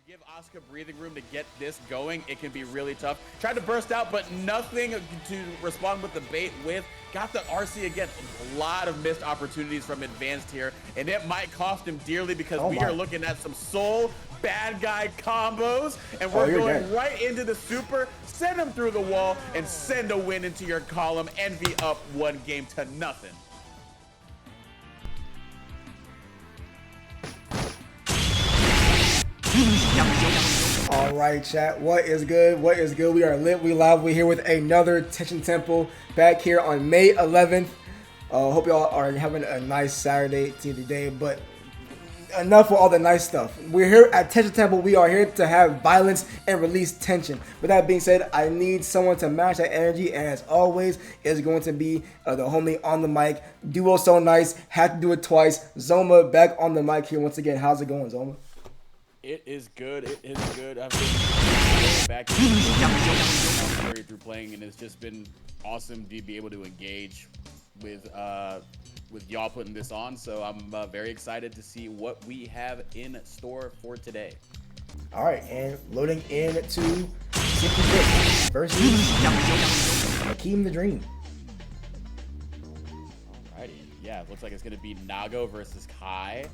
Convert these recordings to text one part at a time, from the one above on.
give Asuka breathing room to get this going, it can be really tough. Tried to burst out, but nothing to respond with the bait with. Got the RC again. A lot of missed opportunities from Advanced here, and it might cost him dearly because we are looking at some soul bad guy combos, and we're going right into the super, send him through the wall, and send a win into your column. Envy up 1-0 to 0. All right, chat. What is good? What is good? We are lit. We live. We're here with another Tension Temple back here on May 11th. Hope y'all are having a nice Saturday today, but enough with all the nice stuff. We're here at Tension Temple. We are here to have violence and release tension. With that being said, I need someone to match that energy, and as always, it's going to be the homie on the mic. Duo so nice. Had to do it twice. Zoma back on the mic here once again. How's it going, Zoma? It is good. It is good. I've been back through playing, and it's just been awesome to be able to engage with y'all putting this on. So I'm very excited to see what we have in store for today. All right, and loading into SimplyRift versus Hakeem the Dream. Alrighty, yeah, it looks like it's gonna be Nago versus Kai.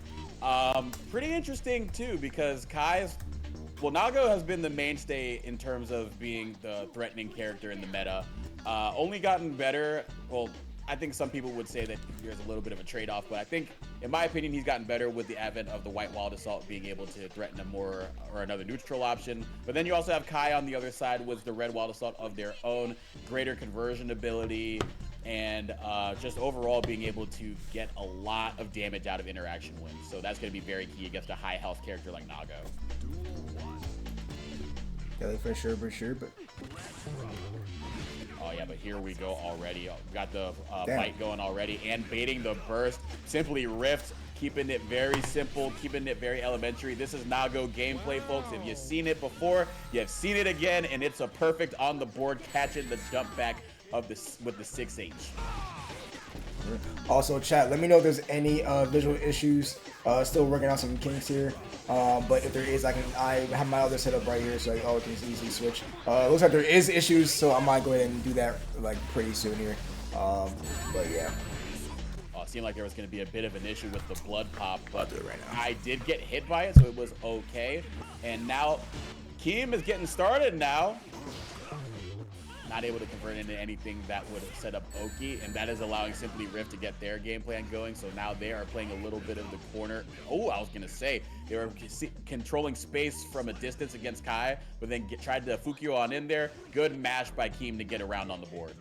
Pretty interesting too, because Nago has been the mainstay in terms of being the threatening character in the meta. Only gotten better. Well, I think some people would say that there's a little bit of a trade-off, but I think, in my opinion, he's gotten better with the advent of the White Wild Assault being able to threaten a more or another neutral option. But then you also have Kai on the other side with the Red Wild Assault of their own, greater conversion ability, and just overall being able to get a lot of damage out of interaction wins. So that's going to be very key against a high health character like Nago. Yeah, for sure, but... Oh yeah, but here we go already. Got the fight going already and baiting the burst. SimplyRift, keeping it very simple, keeping it very elementary. This is Nago gameplay, folks. If you've seen it before, you have seen it again, and it's a perfect on the board, catching the jump back of this with the 6H. Also, chat, let me know if there's any visual issues. Still working out some kinks here, but if there is, I have my other setup right here, so I can easily switch. Looks like there is issues, so I might go ahead and do that like pretty soon here. But yeah. Oh, it seemed like there was going to be a bit of an issue with the blood pop, but I did get hit by it, so it was okay. And now Keem is getting started now. Not able to convert into anything that would set up Oki, and that is allowing SimplyRift to get their game plan going. So now they are playing a little bit of the corner. Oh, I was gonna say they were controlling space from a distance against Kai, but then tried to Fukio on in there. Good mash by Keem to get around on the board.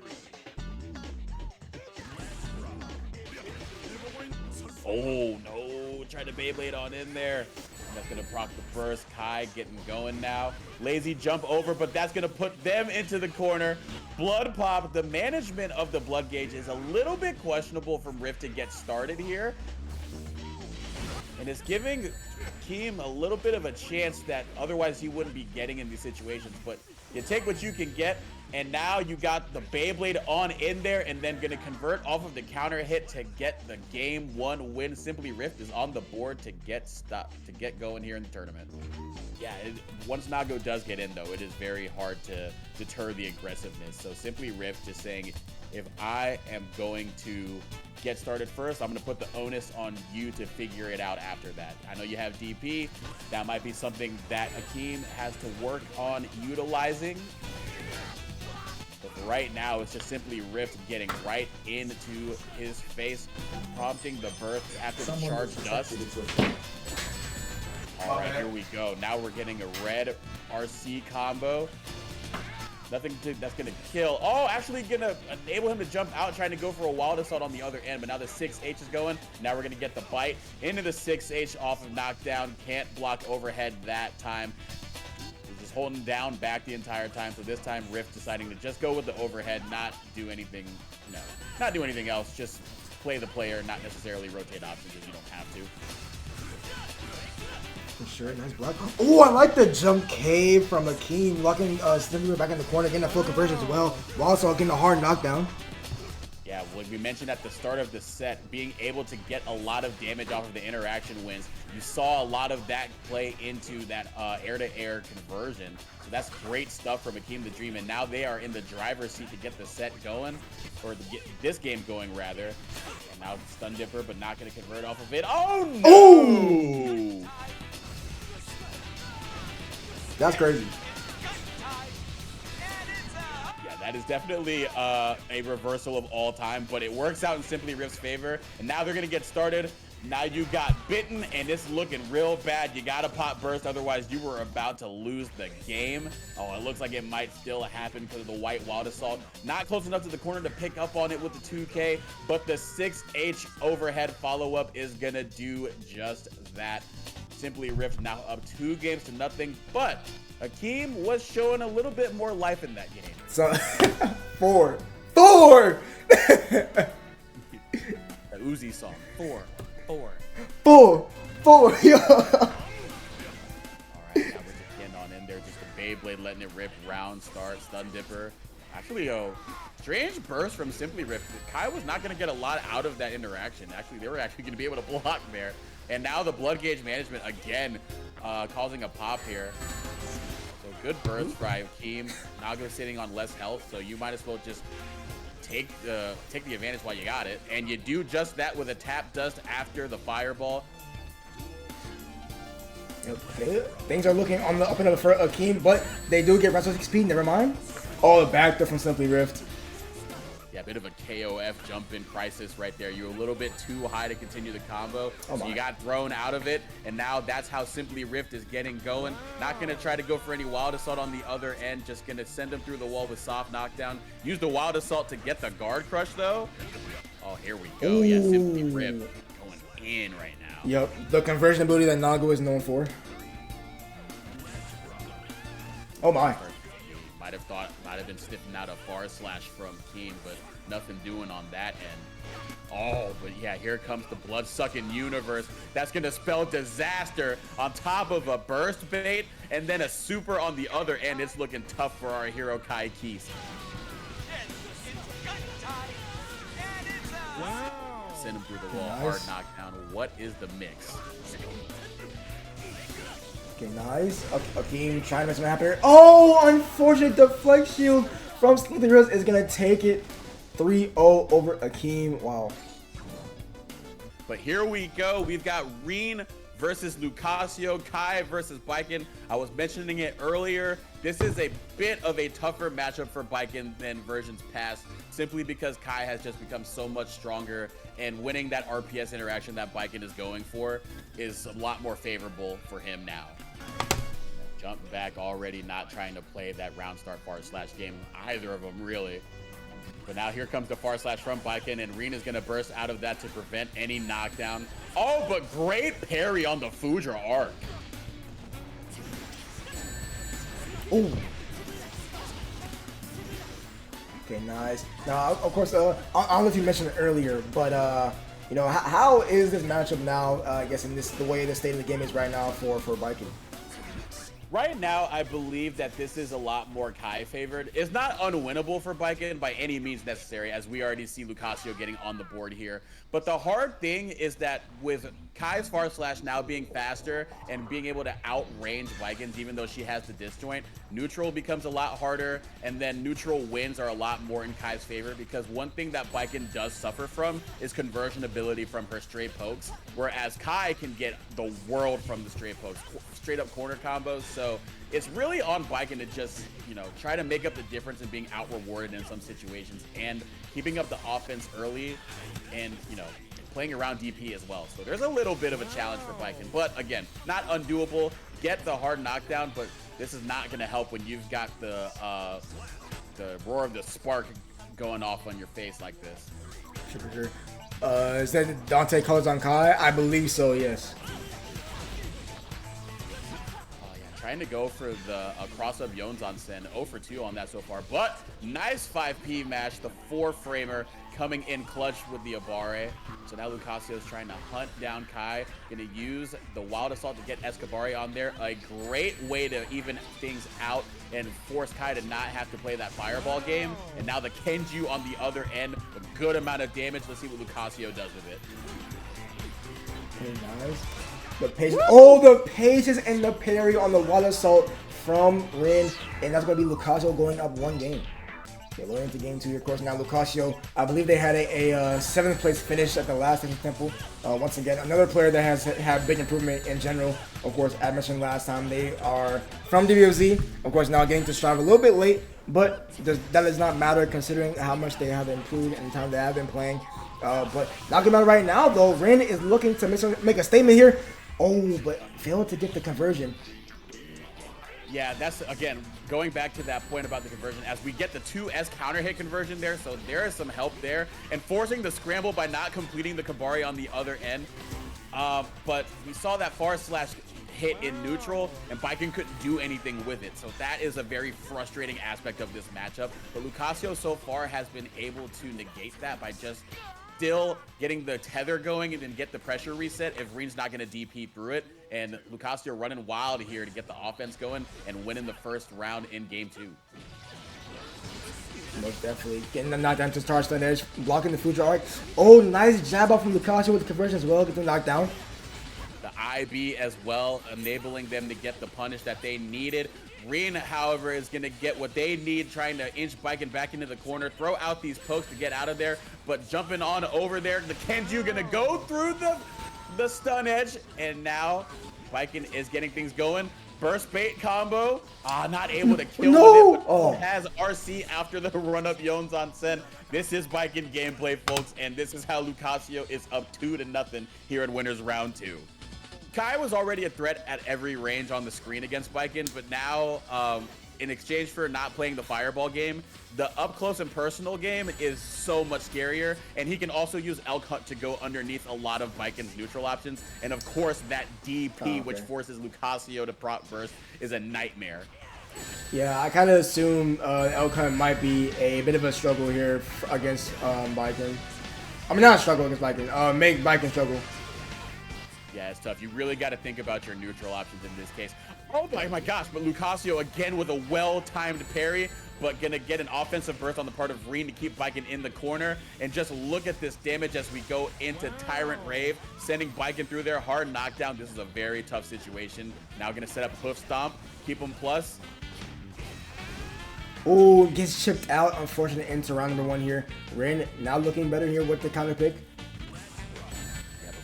Oh no, tried to Beyblade on in there. That's gonna proc the burst. Kai getting going now. Lazy jump over, but that's gonna put them into the corner. Blood pop. The management of the blood gauge is a little bit questionable from Rift to get started here. And it's giving Keem a little bit of a chance that otherwise he wouldn't be getting in these situations. But you take what you can get, and now you got the Beyblade on in there, and then gonna convert off of the counter hit to get the game 1 win. SimplyRift is on the board to get going here in the tournament. Yeah, once Nago does get in though, it is very hard to deter the aggressiveness. So SimplyRift just saying, if I am going to get started first, I'm gonna put the onus on you to figure it out after that. I know you have DP. That might be something that Hakeem has to work on utilizing. But right now, it's just SimplyRift getting right into his face, prompting the burst after the charge dust. All right, here we go. Now we're getting a red RC combo. Nothing that's going to kill. Oh, actually going to enable him to jump out, trying to go for a wild assault on the other end. But now the 6H is going. Now we're going to get the bite into the 6H off of knockdown. Can't block overhead that time. Just holding down back the entire time. So this time Rift deciding to just go with the overhead, not do anything, not do anything else. Just play the player, not necessarily rotate options if you don't have to. For sure, nice block. Oh, I like the jump K from Hakeem, locking SimplyRift back in the corner, getting a full conversion as well, while also getting a hard knockdown. Yeah, what we mentioned at the start of the set, being able to get a lot of damage off of the interaction wins. You saw a lot of that play into that air-to-air conversion. So that's great stuff from Akeem the Dream. And now they are in the driver's seat to get the set going, or to get this game going, rather. And now Stun Dipper, but not going to convert off of it. Oh, no! Ooh. That's crazy. That is definitely a reversal of all time, but it works out in SimplyRift's favor. And now they're going to get started. Now you got bitten, and it's looking real bad. You got to pop burst, otherwise you were about to lose the game. Oh, it looks like it might still happen because of the white Wild Assault. Not close enough to the corner to pick up on it with the 2K, but the 6H overhead follow-up is going to do just that. SimplyRift now up 2 games to nothing, but Akeem was showing a little bit more life in that game. So, 4. 4! The Uzi song. 4. 4. 4. Yo. Alright, now we're just getting on in there. Just a Beyblade letting it rip. Round start. Stun Dipper. Actually, strange burst from SimplyRift. Kai was not going to get a lot out of that interaction. Actually, they were actually going to be able to block there. And now the blood gauge management again causing a pop here. So good burst by Akeem. Nago sitting on less health, so you might as well just take the advantage while you got it. And you do just that with a tap dust after the fireball. Okay. Things are looking on the up and up for Akeem, but they do get wrestling speed. Never mind. Oh, the back there from SimplyRift. Yeah, a bit of a KOF jump in crisis right there. You're a little bit too high to continue the combo. So you got thrown out of it, and now that's how SimplyRift is getting going. Not going to try to go for any Wild Assault on the other end. Just going to send him through the wall with soft knockdown. Use the Wild Assault to get the guard crush, though. Oh, here we go. Ooh. Yeah, SimplyRift going in right now. Yep, the conversion ability that Nago is known for. Oh my. Might have been sniffing out a far slash from King, but nothing doing on that end. Oh, but yeah, here comes the blood-sucking universe. That's going to spell disaster on top of a burst bait and then a super on the other end. It's looking tough for our hero Kai Keese. Wow. Send him through the wall. Nice. Hard knockdown. What is the mix? Okay, nice. Akeem trying to make something happen here. Oh, unfortunate deflect shield from SimplyRift is going to take it 3-0 over Akeem. Wow. But here we go. We've got Reen versus Lucasio, Kai versus Baiken. I was mentioning it earlier. This is a bit of a tougher matchup for Baiken than versions past, simply because Kai has just become so much stronger, and winning that RPS interaction that Baiken is going for is a lot more favorable for him now. Jump back already, not trying to play that round start far slash game, either of them really. But now here comes the far slash from Baiken, and Reen is going to burst out of that to prevent any knockdown. Oh, but great parry on the Fudra arc. Ooh. Okay, nice. Now, of course, I don't know if you mentioned it earlier, but you know, how is this matchup now? I guess in the way the state of the game is right now for Baiken. Right now, I believe that this is a lot more Kai favored. It's not unwinnable for Baiken by any means necessary, as we already see Lucasio getting on the board here. But the hard thing is that with Kai's far slash now being faster and being able to outrange Baiken's, even though she has the disjoint, neutral becomes a lot harder, and then neutral wins are a lot more in Kai's favor, because one thing that Baiken does suffer from is conversion ability from her straight pokes, whereas Kai can get the world from the straight pokes, straight up corner combos. So it's really on Baiken to just, you know, try to make up the difference in being out rewarded in some situations and keeping up the offense early and, you know, playing around DP as well. So there's a little bit of a challenge for Baiken, but again, not undoable. Get the hard knockdown, but this is not going to help when you've got the roar of the spark going off on your face like this. Sure. Is that Dante colors on Kai? I believe so, yes. Oh yeah, trying to go for the cross-up Yonzan Sen. 0 for 2 on that so far. But nice 5P match. The 4-framer coming in clutch with the Abare. So now Lucasio is trying to hunt down Kai. Going to use the Wild Assault to get Escabari on there. A great way to even things out and force Kai to not have to play that fireball game. And now the Kenju on the other end. A good amount of damage. Let's see what Lucasio does with it. Okay, nice. The patience. Oh, the patience and the parry on the Wild Assault from Rin. And that's going to be Lucasio going up 1 game. Okay, lowering into game 2 here, of course. Now Lucasio, I believe they had a 7th place finish at the last Temple. Once again, another player that has had big improvement in general. Of course, I mentioned last time, they are from DBOZ. Of course, now getting to Strive a little bit late, but that does not matter considering how much they have improved in the time they have been playing. But knocking out right now, though, Rin is looking to make a statement here. Oh, but failed to get the conversion. Yeah, that's, again, going back to that point about the conversion, as we get the 2S counter hit conversion there, so there is some help there, and forcing the scramble by not completing the Kabari on the other end. But we saw that forward slash hit in neutral, and Baiken couldn't do anything with it, so that is a very frustrating aspect of this matchup. But Lucasio so far has been able to negate that by just still getting the tether going and then get the pressure reset if Rin's not going to DP through it. And Lucasio running wild here to get the offense going and winning the first round in game 2. Most definitely. Getting the knockdown to start on edge, blocking the Future Arc. Oh, nice jab out from Lucasio with the conversion as well. Get the knockdown. The IB as well, enabling them to get the punish that they needed. Rin, however, is going to get what they need, trying to inch Baiken back into the corner, throw out these pokes to get out of there, but jumping on over there, the Kenju going to go through the stun edge, and now Baiken is getting things going. Burst bait combo, not able to kill with it, but has RC after the run-up Yonzan Sen. This is Baiken gameplay, folks, and this is how Lucasio is up 2-0 here in Winners Round 2. Kai was already a threat at every range on the screen against Baiken, but now, in exchange for not playing the fireball game, the up close and personal game is so much scarier, and he can also use Elk Hunt to go underneath a lot of Baiken's neutral options, and of course that DP, which forces Lucasio to prop burst, is a nightmare. Yeah, I kind of assume Elk Hunt might be a bit of a struggle here against Baiken. I mean, not a struggle against Baiken, make Baiken struggle. Yeah, it's tough. You really got to think about your neutral options in this case. Oh my gosh, but Lucasio again with a well-timed parry, but gonna get an offensive burst on the part of Rin to keep Baiken in the corner. And just look at this damage as we go into Tyrant Rave, sending Baiken through there, hard knockdown. This is a very tough situation. Now gonna set up Hoof Stomp, keep him plus. Oh, gets chipped out. Unfortunate into round number 1 here. Rin now looking better here with the counter pick.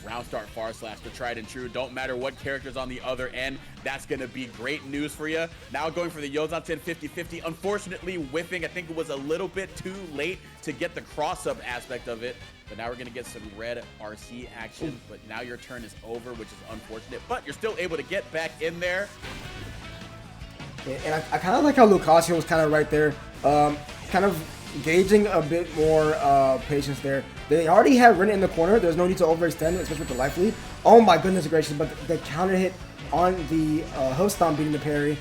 Round start far slash, the tried and true. Don't matter what character's on the other end. That's going to be great news for you. Now going for the Yonzan Sen 50-50. Unfortunately whiffing. I think it was a little bit too late to get the cross-up aspect of it. But now we're going to get some red RC action. But now your turn is over, which is unfortunate. But you're still able to get back in there. Yeah, and I kind of like how Lucasio was kind of right there. Kind of gauging a bit more patience there. They already have Rin in the corner. There's no need to overextend, especially with the life lead. Oh my goodness gracious, but the counter hit on the Hoof Stomp beating the parry.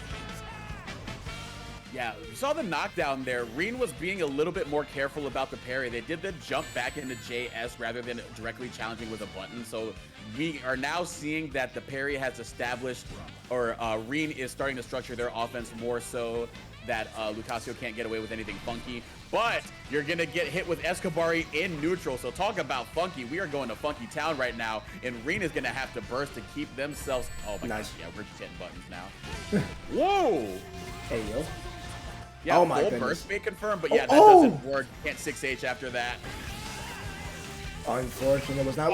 Yeah, you saw the knockdown there. Rin was being a little bit more careful about the parry. They did the jump back into JS rather than directly challenging with a button. So we are now seeing that the parry has established, or Rin is starting to structure their offense more so that Lucasio can't get away with anything funky. But you're going to get hit with Escabari in neutral. So talk about funky. We are going to funky town right now. And Rin is going to have to burst to keep themselves. Oh my gosh. Yeah, we're just hitting buttons now. Whoa. Hey, yo. Yeah, oh my full goodness. burst may confirm, but yeah, that doesn't work. Can't 6H after that. Unfortunately, it was not.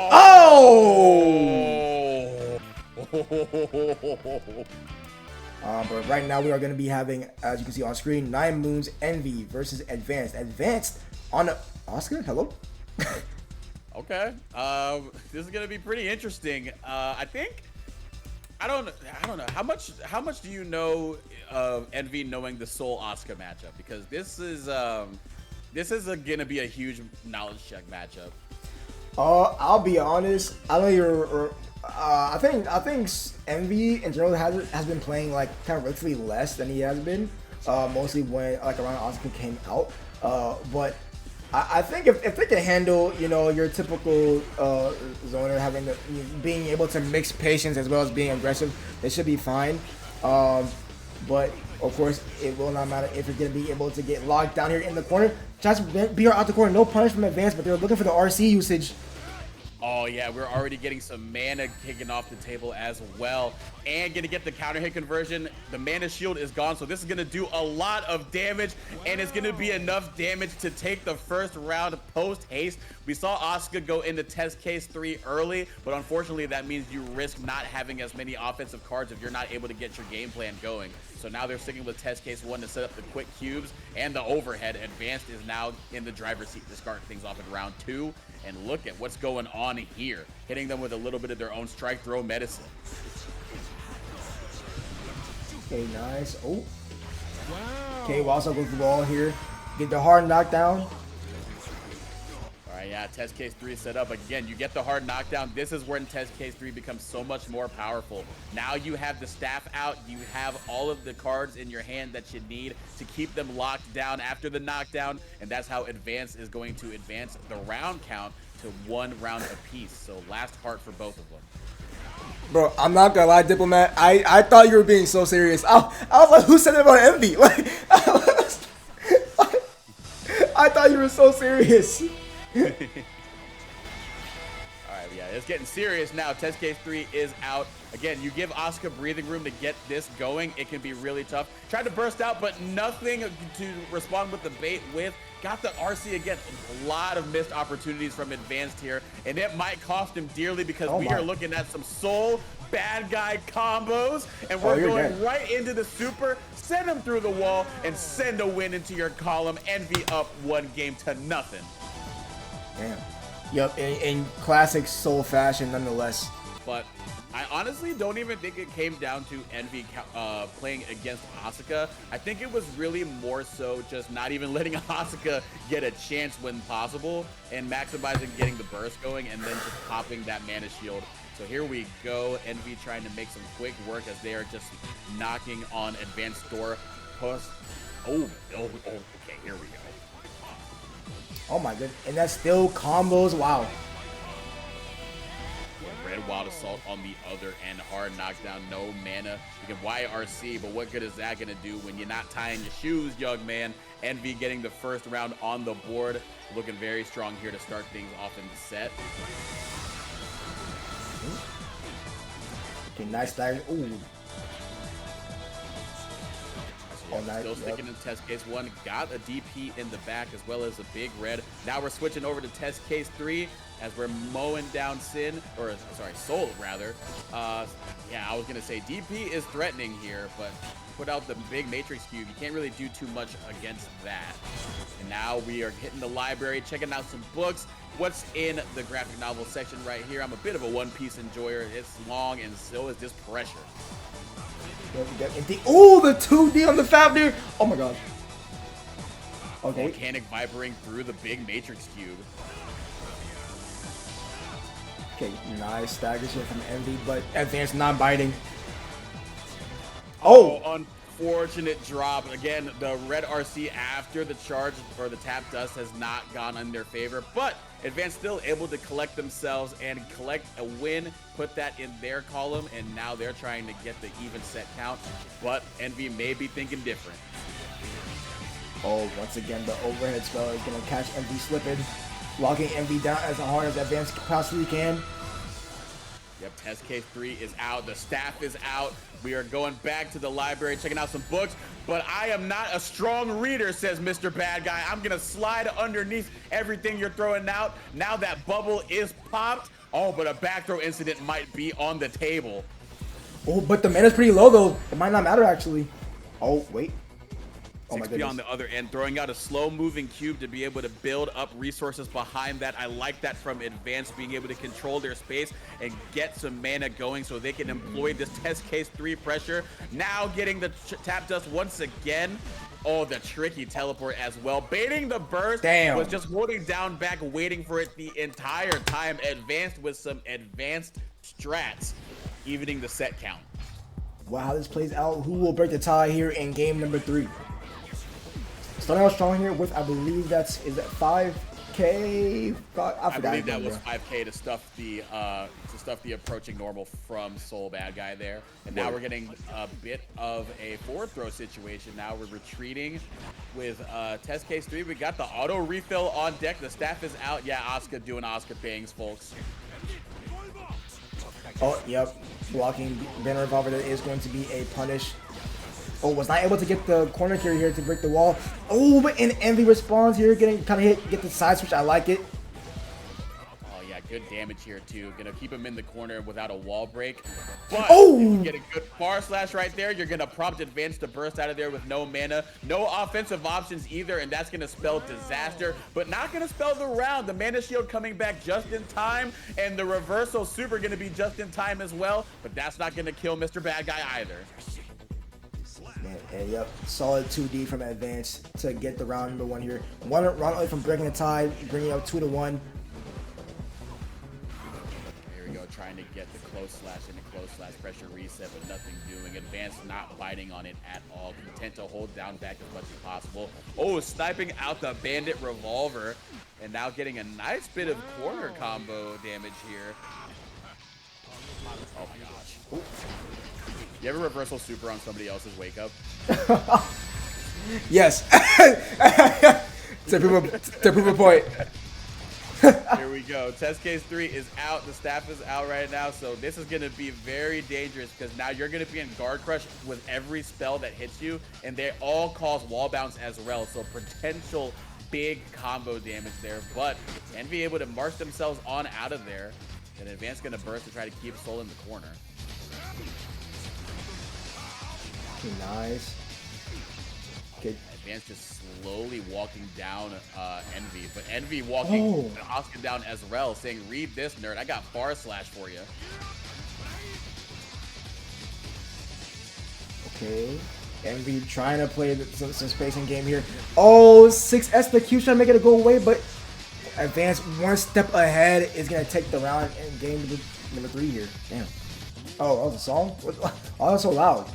But right now we are going to be having, as you can see on screen, 9 Moons Envy versus Advanced. Advanced on Oscar. Hello. Okay. This is going to be pretty interesting. I think. I don't know. How much do you know of Envy knowing the Soul Oscar matchup? Because this is going to be a huge knowledge check matchup. I'll be honest. I don't even. I think Envy in general has been playing like kind of relatively less than he has been, mostly when like around Asuka came out. But I think if they can handle, you know, your typical zoner having being able to mix patience as well as being aggressive, they should be fine. But of course, it will not matter if you're gonna be able to get locked down here in the corner. Just BR out the corner, no punish from advance, but they're looking for the RC usage. Oh yeah, we're already getting some mana kicking off the table as well, and gonna get the counter hit conversion. The mana shield is gone, so this is gonna do a lot of damage, and it's gonna be enough damage to take the first round post haste. We saw Asuka go into test case 3 early, but unfortunately that means you risk not having as many offensive cards if you're not able to get your game plan going. So now they're sticking with test case 1 to set up the quick cubes and the overhead. Advanced is now in the driver's seat to start things off in round 2. And look at what's going on here, hitting them with a little bit of their own strike throw medicine. Okay, nice. Oh. Wow. Okay, we'll also go through the wall here. Get the hard knockdown. All right, yeah, test case 3 set up. Again, you get the hard knockdown. This is when test case 3 becomes so much more powerful. Now you have the staff out. You have all of the cards in your hand that you need to keep them locked down after the knockdown. And that's how Advance is going to advance the round count to 1 round apiece. So last heart for both of them. Bro, I'm not gonna lie, Diplomat. I thought you were being so serious. I was like, who said it about Envy? Like, I thought you were so serious. All right, yeah, it's getting serious now. Test case 3 is out. Again, you give Asuka breathing room to get this going. It can be really tough. Tried to burst out, but nothing to respond with the bait with. Got the RC again. A lot of missed opportunities from Advanced here, and it might cost him dearly because we are looking at some soul bad guy combos, and we're going right into the super, send him through the wall, and send a win into your column. Envy up 1 game to nothing. Damn. Yep, in classic Soul fashion nonetheless. But I honestly don't even think it came down to Envy playing against Asuka. I think it was really more so just not even letting Asuka get a chance when possible and maximizing getting the burst going and then just popping that mana shield. So here we go. Envy trying to make some quick work as they are just knocking on Advanced door. Post. Oh, okay, here we go. Oh my goodness, and that's still combos, wow. Red Wild Assault on the other end, hard knockdown, no mana. You can YRC, but what good is that gonna do when you're not tying your shoes, young man? Envy getting the first round on the board. Looking very strong here to start things off in the set. Okay, nice stagger. Ooh. Yeah, still sticking in test case 1, got a DP in the back as well as a big red. Now we're switching over to test case 3 as we're mowing down Soul rather. Yeah, I was gonna say DP is threatening here, but put out the big Matrix Cube. You can't really do too much against that. And now we are hitting the library, checking out some books. What's in the graphic novel section right here? I'm a bit of a One Piece enjoyer. It's long and so is this pressure. Oh, the 2D on the Fafnir. Oh my god. Okay. Volcanic Vipering through the big Matrix Cube. Okay, nice staggers here from Envy, but Advanced not biting. Oh, unfortunate drop. Again, the red RC after the charge or the tap dust has not gone in their favor, but Advanced still able to collect themselves and collect a win, put that in their column, and now they're trying to get the even set count, but Envy may be thinking different. Oh, once again, the overhead spell is going to catch Envy slipping, locking Envy down as hard as Advanced possibly can. Yep, test case 3 is out. The staff is out. We are going back to the library, checking out some books, but I am not a strong reader, says Mr. Bad Guy. I'm going to slide underneath everything you're throwing out. Now that bubble is popped. Oh, but a back throw incident might be on the table. Oh, but the mana's pretty low, though. It might not matter, actually. Oh, wait. Oh 6P on the other end, throwing out a slow-moving cube to be able to build up resources behind that. I like that from Advanced, being able to control their space and get some mana going so they can employ this test case 3 pressure. Now getting the tap dust once again. Oh, the tricky teleport as well. Baiting the burst. Damn. Was just holding down back, waiting for it the entire time. Advanced with some advanced strats, evening the set count. Wow, how this plays out. Who will break the tie here in game number 3? Starting out strong here with, I believe is that 5K? I believe that was 5K to stuff the approaching normal from Soul Bad Guy there. And now we're getting a bit of a forward throw situation. Now we're retreating with test case 3. We got the auto refill on deck. The staff is out. Yeah, Asuka doing Asuka things, folks. Oh, yep. Blocking banner revolver. That is going to be a punish. Oh, was not able to get the corner carry here to break the wall. Oh, but an Envy responds here, getting kind of hit, get the side switch. I like it. Oh yeah, good damage here too. Gonna keep him in the corner without a wall break. But oh, if you get a good bar slash right there, you're gonna prompt Advance to burst out of there with no mana, no offensive options either, and that's gonna spell disaster. But not gonna spell the round. The mana shield coming back just in time, and the reversal super gonna be just in time as well. But that's not gonna kill Mr. Bad Guy either. And yep, solid 2D from Advance to get the round number 1 here. One round away from breaking the tie, bringing up 2-1. Here we go, trying to get the close slash into close slash pressure reset, but nothing doing. Advance not biting on it at all, content to hold down back as much as possible. Oh, sniping out the Bandit Revolver, and now getting a nice bit of corner combo damage here. Oh my gosh. Ooh. You ever reversal super on somebody else's wake up? Yes. to prove a point. Here we go. Test case 3 is out. The staff is out right now. So this is going to be very dangerous because now you're going to be in guard crush with every spell that hits you. And they all cause wall bounce as well. So potential big combo damage there. But Envy able to march themselves on out of there. And Advance going to burst to try to keep Soul in the corner. Nice. Okay. Advance just slowly walking down Envy, but Envy walking Oscar down as well, saying, "Read this, nerd. I got bar slash for you." Okay. Envy trying to play some spacing game here. Oh, 6S the Q trying to make it go away, but Advance one step ahead is gonna take the round in game number 3 here. Damn. Oh, that was a song? Oh, that's so loud.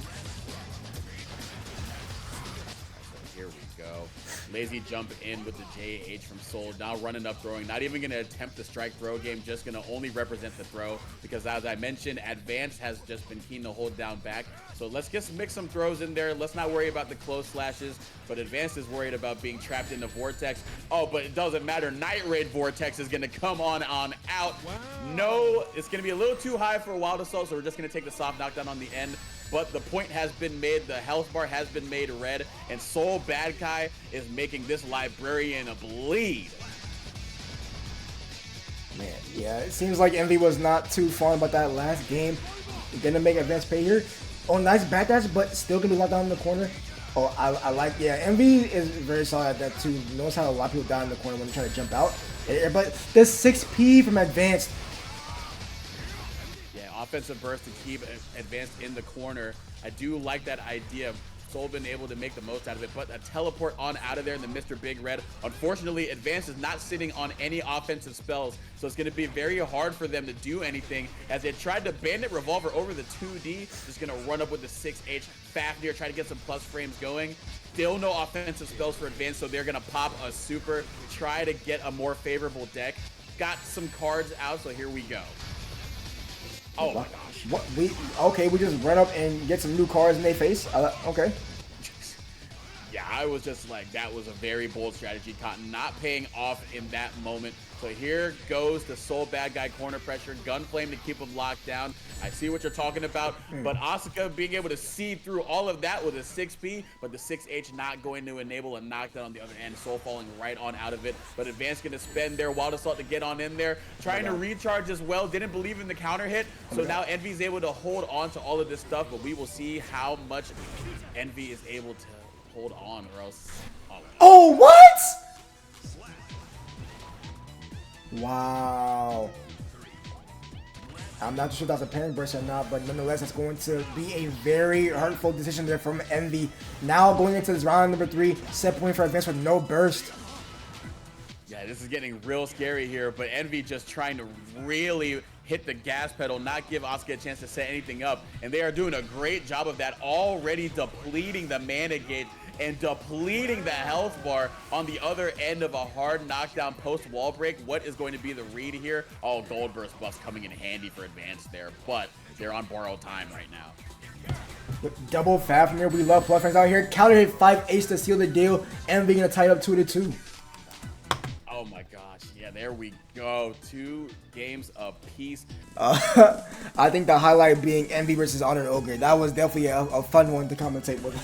Lazy jump in with the JH from Soul, now running up throwing, not even going to attempt the strike throw game, just going to only represent the throw because as I mentioned, Advance has just been keen to hold down back. So let's just mix some throws in there. Let's not worry about the close slashes, but Advance is worried about being trapped in the Vortex. Oh, but it doesn't matter. Night Raid Vortex is going to come on out. Wow. No, it's going to be a little too high for Wild Assault, so we're just going to take the soft knockdown on the end. But the point has been made, the health bar has been made red, and Soul Bad Guy is making this Librarian bleed. Man, yeah, it seems like Envy was not too fond about that last game. Gonna make Advance pay here. Oh, nice backdash, but still gonna be locked down in the corner. Oh, I like, yeah, Envy is very solid at that too. Knows how to lock people down in the corner when they try to jump out. But the 6P from Advance. Offensive burst to keep Advanced in the corner. I do like that idea. Soul been able to make the most out of it, but a teleport on out of there in the Mr. Big Red. Unfortunately, Advance is not sitting on any offensive spells, so it's going to be very hard for them to do anything as they tried to Bandit Revolver over the 2D. Just going to run up with the 6H Fafnir, try to get some plus frames going. Still no offensive spells for Advance, so they're going to pop a super, try to get a more favorable deck. Got some cards out, so here we go. Oh my gosh. What we just run up and get some new cards in their face? Okay. Yeah, I was just like, that was a very bold strategy. Cotton not paying off in that moment. So here goes the Soul Bad Guy corner pressure, Gunflame to keep him locked down. I see what you're talking about, but Asuka being able to see through all of that with a 6P, but the 6H not going to enable a knockdown on the other end. Soul falling right on out of it, but Advance going to spend their Wild Assault to get on in there, trying to recharge as well. Didn't believe in the counter hit, so now Envy's able to hold on to all of this stuff, but we will see how much Envy is able to hold on, or else. Oh, what? Wow. I'm not sure if that's a panic burst or not, but nonetheless, it's going to be a very hurtful decision there from Envy. Now going into this round number 3, set point for Advance with no burst. Yeah, this is getting real scary here, but Envy just trying to really hit the gas pedal, not give Asuka a chance to set anything up. And they are doing a great job of that, already depleting the mana gauge and depleting the health bar on the other end of a hard knockdown post wall break. What is going to be the read here? Oh, Gold Burst buffs coming in handy for advance there, but they're on borrowed time right now. Double fab from here. We love plus friends out here. Counter hit 5H to seal the deal, and we're gonna tie it up 2-2. Oh my gosh, yeah, there we go. 2 games apiece. I think the highlight being Envy versus Honor Ogre. That was definitely a fun one to commentate with.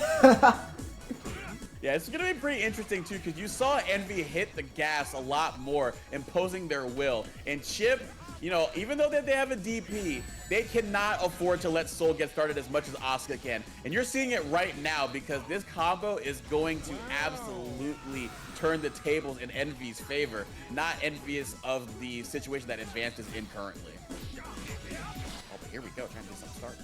Yeah, it's going to be pretty interesting, too, because you saw Envy hit the gas a lot more, imposing their will. And Chip, you know, even though they have a DP, they cannot afford to let Soul get started as much as Asuka can. And you're seeing it right now because this combo is going to absolutely turn the tables in Envy's favor, not envious of the situation that Advanced is in currently. Oh, but here we go, trying to get some start.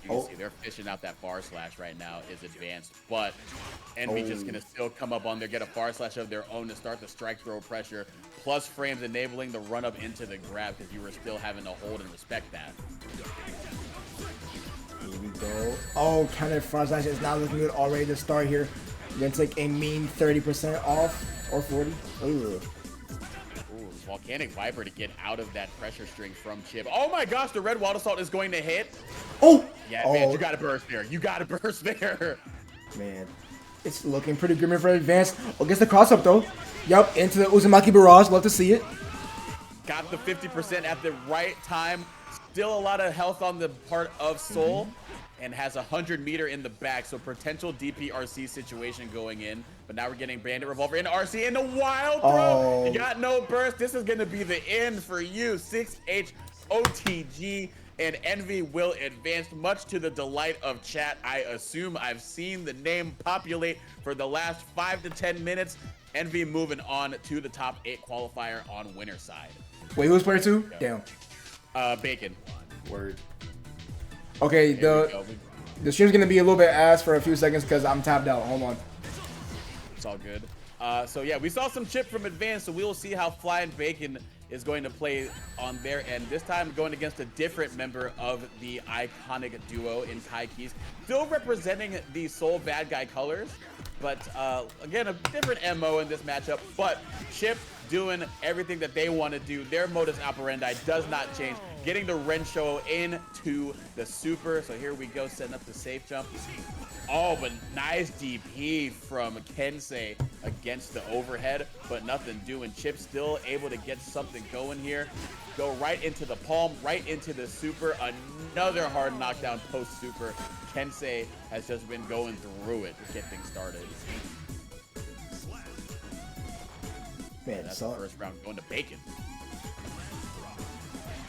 You see they're fishing out that far slash right now is Advanced, but Envy just gonna still come up on there, get a far slash of their own to start the strike throw pressure, plus frames enabling the run up into the grab because you were still having to hold and respect that. Here we go. Oh, counter far slash is not looking good already to start here. You're gonna take a mean 30% off or 40. Ooh. Volcanic Viper to get out of that pressure string from Chip. Oh my gosh, the red Wild Assault is going to hit. Oh! Yeah, man, you gotta burst there. You gotta burst there. Man, it's looking pretty grim for Advanced. Oh, gets the cross up though. Yup, into the Uzumaki Barrage. Love to see it. Got the 50% at the right time. Still a lot of health on the part of Soul. And has a 100-meter in the back, so potential DPRC situation going in. But now we're getting Bandit Revolver in RC in the wild throw. Oh. You got no burst. This is going to be the end for you. 6H OTG and Envy will advance, much to the delight of chat. I assume I've seen the name populate for the last 5 to 10 minutes. Envy moving on to the top 8 qualifier on winner side. Wait, who's player 2? Damn. Bacon. Word. Okay, the stream's gonna be a little bit ass for a few seconds because I'm tapped out. Hold on. It's all good. So yeah, we saw some chip from Advance, so we will see how flyinbacon is going to play on their end. This time going against a different member of the iconic duo in Kai Keys. Still representing the Soul bad guy colors, but again, a different MO in this matchup. But Chip doing everything that they want to do. Their modus operandi does not change. Getting the Rensho into the super. So here we go, setting up the safe jump. Oh, but nice DP from Kensei against the overhead, but nothing doing. Chip still able to get something going here. Go right into the palm, right into the super. Another hard knockdown post super. Kensei has just been going through it to get things started. Man, that's the first round going to Bacon.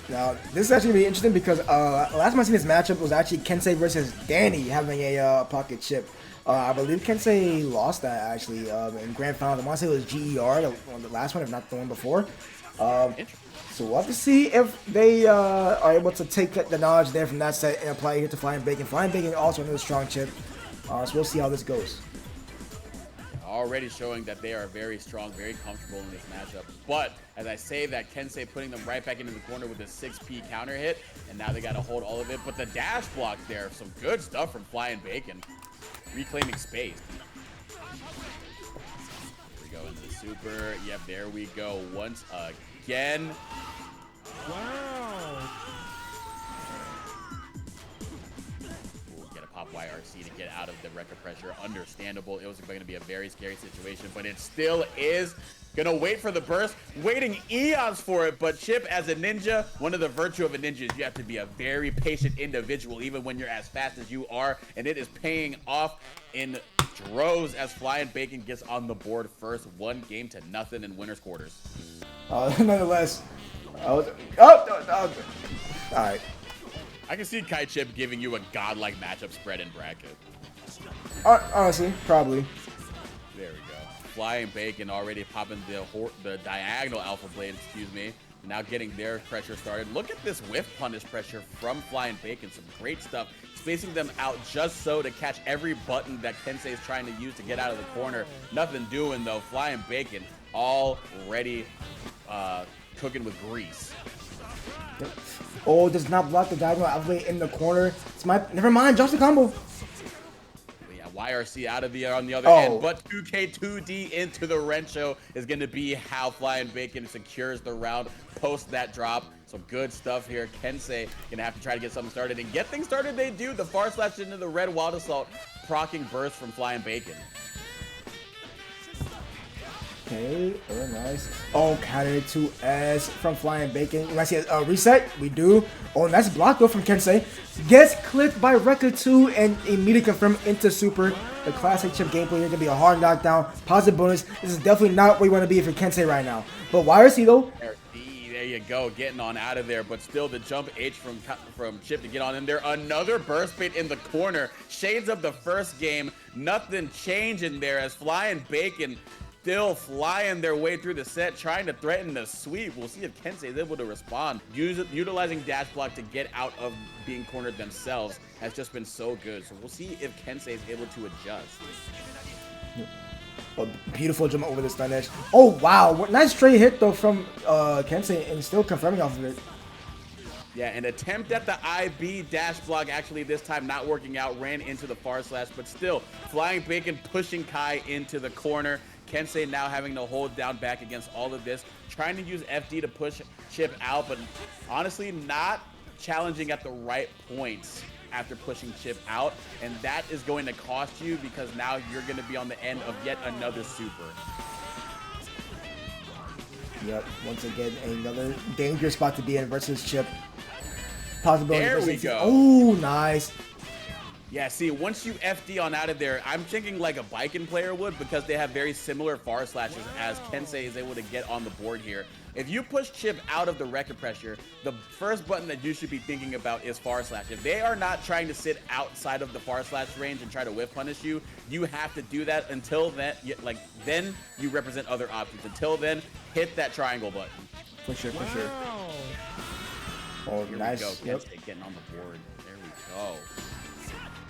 Now, this is actually going to be interesting because last time I seen this matchup was actually Kensei versus Danny having a pocket chip. I believe Kensei lost that actually in Grand Final. I want to say it was GER, the last one, if not the one before. So we'll have to see if they are able to take the knowledge there from that set and apply it here to flyinbacon. Flyinbacon also another strong chip. So we'll see how this goes. Already showing that they are very strong, very comfortable in this matchup. But as I say that, Kensei putting them right back into the corner with a 6P counter hit, and now they got to hold all of it. But the dash block there, some good stuff from flyinbacon, reclaiming space. Here we go into the super. Yep, there we go once again. Wow. Pop YRC to get out of the record pressure. Understandable. It was going to be a very scary situation, but it still is. Gonna wait for the burst, waiting eons for it, but Chip, as a ninja, one of the virtue of a ninja is you have to be a very patient individual, even when you're as fast as you are, and it is paying off in droves as flyinbacon gets on the board first. 1-0 in winner's quarters. Nonetheless, all right. I can see Kai Chip giving you a godlike matchup spread in bracket. Honestly, probably. There we go. Flyinbacon already popping the diagonal alpha blade, excuse me. Now getting their pressure started. Look at this whiff punish pressure from flyinbacon. Some great stuff. Spacing them out just so to catch every button that Kensei is trying to use to get out of the corner. Nothing doing though. Flyinbacon already cooking with grease. Oh, does not block the diagonal outplay in the corner. It's my, never mind, drops the combo. Yeah, YRC out of the on the other end, but 2K2D into the Rencho is going to be how flyinbacon secures the round post that drop. Some good stuff here. Kensei gonna have to try to get something started, and get things started they do. The far slash into the red wild assault, proccing burst from flyinbacon. Okay, very nice. Oh, counter to S from flyinbacon. You might see a reset. We do. Oh, nice block though from Kensei. Gets clipped by Rekka 2 and immediately confirmed into super. The classic chip gameplay here gonna be a hard knockdown, positive bonus. This is definitely not where you want to be if you're Kensei right now. But YRC though. There you go, getting on out of there, but still the jump H from Chip to get on in there. Another burst bait in the corner. Shades of the first game. Nothing changing there as flyinbacon still flying their way through the set, trying to threaten the sweep. We'll see if Kensei is able to respond. Utilizing dash block to get out of being cornered themselves has just been so good. So we'll see if Kensei is able to adjust. A beautiful jump over the stun edge. Oh, wow. Nice straight hit, though, from Kensei, and still confirming off of it. Yeah, an attempt at the IB dash block actually this time not working out. Ran into the far slash, but still flyinbacon pushing Kai into the corner. Kensei now having to hold down back against all of this. Trying to use FD to push Chip out, but honestly not challenging at the right points after pushing Chip out, and that is going to cost you because now you're going to be on the end of yet another super. Yep, once again, another dangerous spot to be in versus Chip. Possibility. There we go. Oh, nice. Yeah, see, once you FD on out of there, I'm thinking like a Baiken player would because they have very similar far slashes as Kensei is able to get on the board here. If you push Chip out of the record pressure, the first button that you should be thinking about is far slash. If they are not trying to sit outside of the far slash range and try to whiff punish you, you have to do that. Until then, then you represent other options. Until then, hit that triangle button. For sure, for sure. Oh, here nice. We go. Kensei getting on the board. There we go.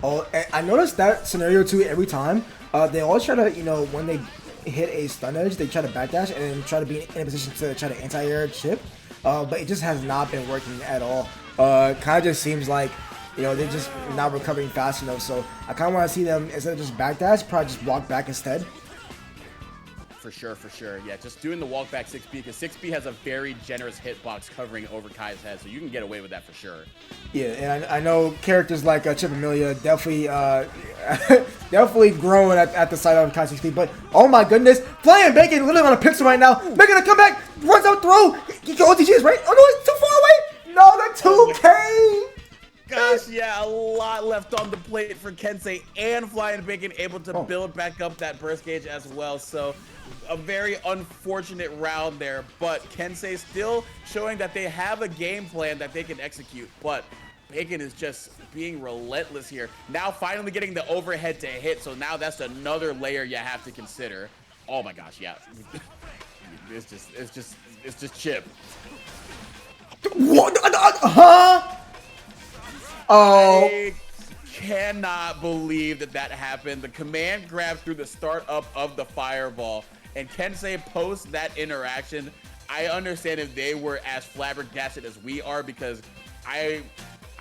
Oh, I noticed that scenario too every time. They always try to, you know, when they hit a stun edge, they try to backdash and then try to be in a position to try to anti-air Chip. But it just has not been working at all. Kind of just seems like, you know, they're just not recovering fast enough. So I kind of want to see them, instead of just backdash, probably just walk back instead. For sure, for sure. Yeah, just doing the walk back 6B because 6B has a very generous hitbox covering over Kai's head, so you can get away with that for sure. Yeah, and I know characters like Chip Amelia definitely definitely growing at the sight of Kai's 6B, but oh my goodness, flyinbacon literally on a pixel right now, making a comeback, runs out throw, OTG is right, oh no, it's too far away, no, the 2K! Gosh, yeah, a lot left on the plate for Kensei and flyinbacon able to build back up that burst gauge as well. So a very unfortunate round there, but Kensei still showing that they have a game plan that they can execute, but Bacon is just being relentless here. Now finally getting the overhead to hit, so now that's another layer you have to consider. Oh my gosh, yeah. It's just Chip. What? Huh? Oh. I cannot believe that happened. The command grab through the startup of the fireball, and Kensei post that interaction. I understand if they were as flabbergasted as we are, because I've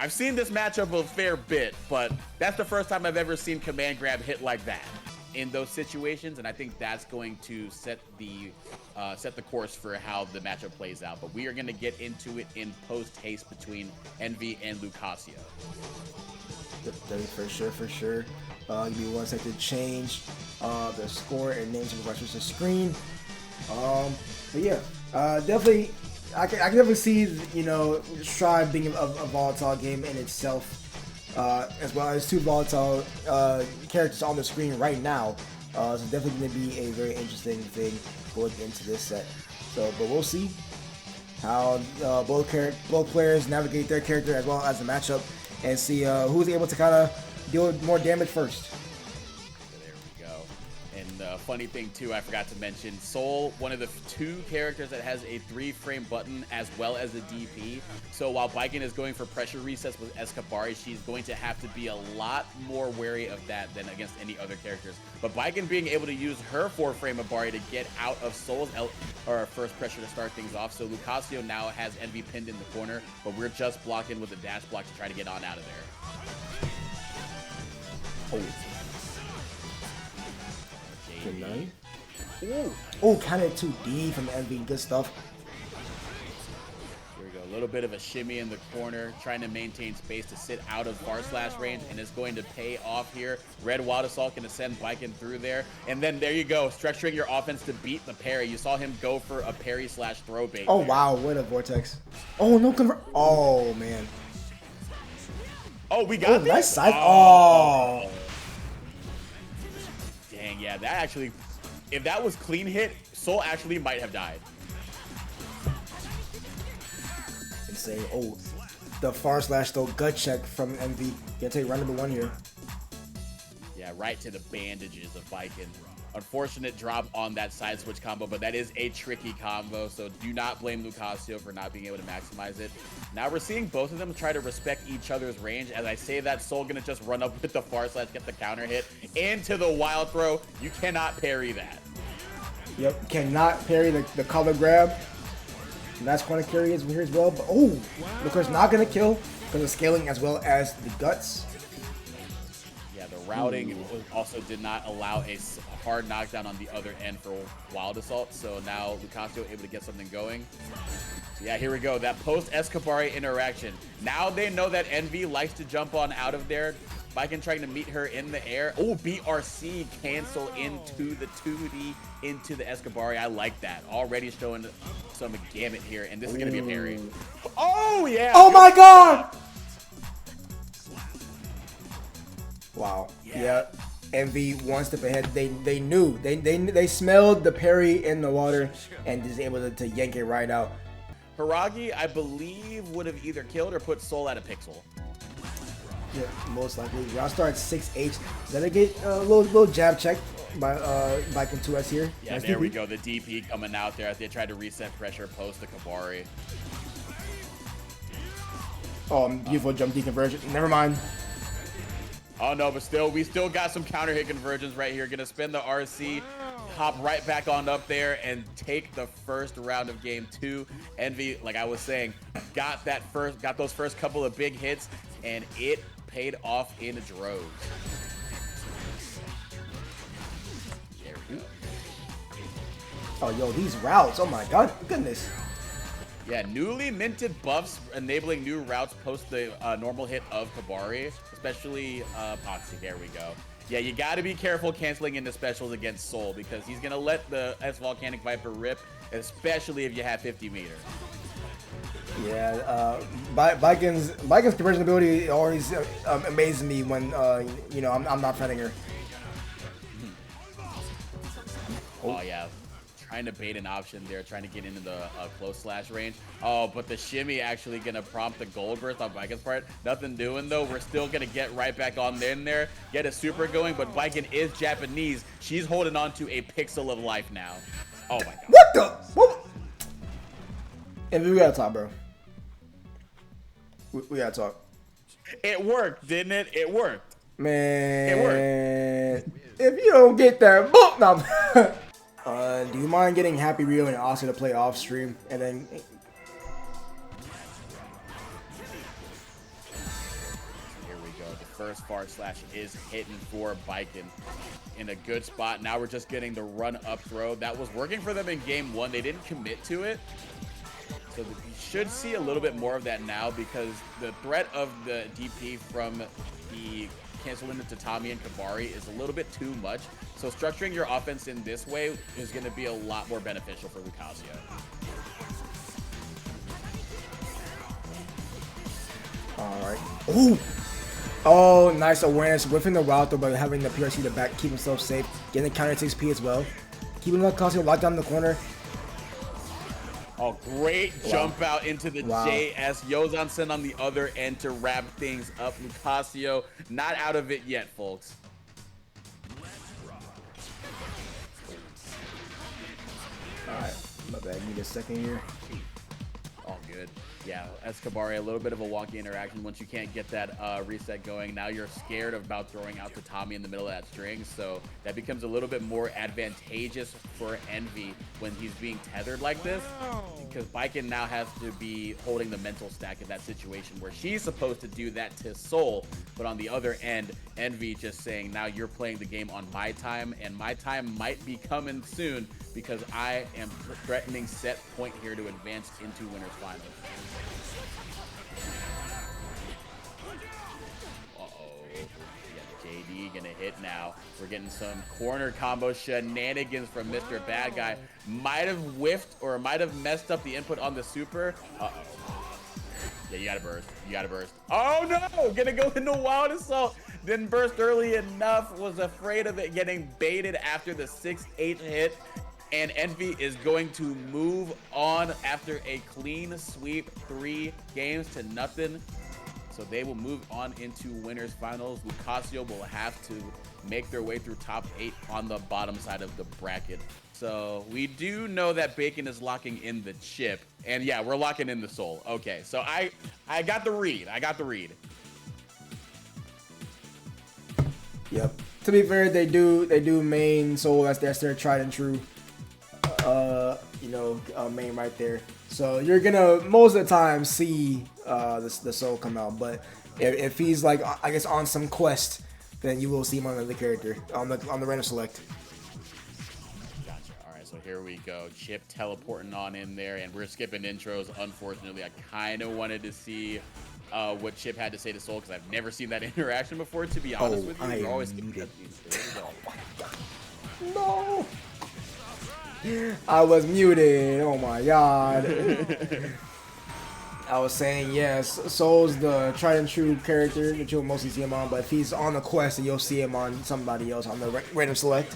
seen this matchup a fair bit, but that's the first time I've ever seen command grab hit like that in those situations, and I think that's going to set the course for how the matchup plays out. But we are going to get into it in post haste between Envy and Lucasio. For sure, for sure. Give me 1 second to change the score and names of the rushers to screen. But yeah, definitely, I can definitely see, you know, Strive being a volatile game in itself. As well as two volatile characters on the screen right now. So definitely going to be a very interesting thing going into this set. So, but we'll see how both players navigate their character as well as the matchup, and see who's able to kind of deal with more damage first. There we go. And funny thing too, I forgot to mention, Soul, one of the 2 characters that has a 3-frame button as well as a DP. So while Baiken is going for pressure resets with Escapari, she's going to have to be a lot more wary of that than against any other characters. But Baiken being able to use her 4-frame Abari to get out of Soul's first pressure to start things off. So Lucasio now has Envy pinned in the corner, but we're just blocking with a dash block to try to get on out of there. Oh. Oh, kind of 2D from Envy. Good stuff. Here we go. A little bit of a shimmy in the corner, trying to maintain space to sit out of far slash range, and it's going to pay off here. Red Wild Assault going to send Baiken through there. And then there you go, structuring your offense to beat the parry. You saw him go for a parry slash throw bait. Oh, there. wow. What a vortex. Oh, no convert. Oh, man. Oh, we got this? Nice side. Oh. Dang, yeah, that actually, if that was clean hit, Soul actually might have died. Insane. Oh, the far slash though, gut check from Envy. Gonna take round number 1 here. Yeah, right to the bandages of Baiken. Unfortunate drop on that side switch combo, but that is a tricky combo, so do not blame Lucasio for not being able to maximize it. Now we're seeing both of them try to respect each other's range. As I say that, Soul gonna just run up with the far slash, get the counter hit into the wild throw. You cannot parry that. Yep, cannot parry the color grab. And that's going to carry is here as well. But oh, Lucas not gonna kill because of scaling as well as the guts. Yeah, the routing also did not allow a hard knockdown on the other end for Wild Assault. So now Lucasio able to get something going. So yeah, here we go. That post Escapari interaction. Now they know that Envy likes to jump on out of there. Baiken trying to meet her in the air. Oh, BRC cancel into the 2D into the Escapari. I like that. Already showing some gamut here, and this is going to be a parry. Oh, yeah. Oh, my God. Wow. Yeah. Envy one step ahead. They knew. They smelled the parry in the water and is able to yank it right out. Hiragi, I believe, would have either killed or put Soul at a pixel. Yeah, most likely. Round start 6H. Then they get a little jab check by Baiken 2S here. Yeah, nice there DP. we go. The DP coming out there as they try to reset pressure post the Kabari. Oh, beautiful jump D conversion. Never mind. Oh no, but still, we still got some counter hit conversions right here. Gonna spin the RC, hop right back on up there, and take the first round of game 2. Envy, like I was saying, got those first couple of big hits, and it paid off in droves. There we go. Oh, yo, these routes. Oh my God, goodness. Yeah, newly minted buffs enabling new routes post the normal hit of Kabari, especially Poxy. There we go. Yeah, you got to be careful canceling into specials against Soul because he's going to let the S Volcanic Viper rip, especially if you have 50 meters. Yeah, Baiken's conversion ability always amazes me when you know I'm not fighting her. Oh yeah, trying to bait an option there, trying to get into the close slash range. Oh, but the shimmy actually gonna prompt the gold burst on Baiken's part. Nothing doing though. We're still gonna get right back on in there, get a super going. But Baiken is Japanese. She's holding on to a pixel of life now. Oh my God. What the? What? And we gotta talk, bro. We gotta talk. It worked, didn't it? It worked. Man, It worked. If you don't get that book, no. Do you mind getting HappyRio and Oscar to play off stream and then? Here we go. The first far slash is hitting for Baiken in a good spot. Now we're just getting the run up throw that was working for them in game 1. They didn't commit to it. So you should see a little bit more of that now because the threat of the DP from the cancel into Tatami and Kabari is a little bit too much. So structuring your offense in this way is going to be a lot more beneficial for Lucasio. All right. Ooh. Oh, nice awareness. Whiffing the route though, but having the PRC to back, keep himself safe. Getting the counter 6P as well. Keeping Lucasio locked down in the corner. Oh, great jump out into the JS. Yozan-sen on the other end to wrap things up. Lucasio not out of it yet, folks. My bad. Need a second here. All good. Yeah, Escobar, a little bit of a wonky interaction once you can't get that reset going. Now you're scared about throwing out to Tommy in the middle of that string, so that becomes a little bit more advantageous for Envy when he's being tethered like this, because Baiken now has to be holding the mental stack in that situation where she's supposed to do that to Soul, but on the other end, Envy just saying, now you're playing the game on my time, and my time might be coming soon because I am threatening set point here to advance into winners finals. JD gonna hit now. We're getting some corner combo shenanigans from Mr. Bad Guy. Might have whiffed or might have messed up the input on the super. Yeah, you gotta burst. You gotta burst. Oh no! Gonna go into Wild Assault. Didn't burst early enough. Was afraid of it getting baited after the 6-8 hit. And Envy is going to move on after a clean sweep, 3 games to nothing. So they will move on into winners finals. Lucasio will have to make their way through top 8 on the bottom side of the bracket. So we do know that Bacon is locking in the chip. And yeah, we're locking in the soul. Okay, so I got the read. I got the read. Yep. To be fair, they do main soul. That's their tried and true main right there. So you're gonna most of the time see the soul come out, but if he's like, I guess, on some quest, then you will see him on another character on the random select. Gotcha. All right, so here we go. Chip teleporting on in there, and we're skipping intros. Unfortunately, I kind of wanted to see what Chip had to say to Soul because I've never seen that interaction before. To be honest with you, you're always skipping cutscenes. No. I was muted. Oh my god. I was saying, yes, Soul's the tried and true character that you'll mostly see him on, but if he's on the quest, then you'll see him on somebody else on the random select.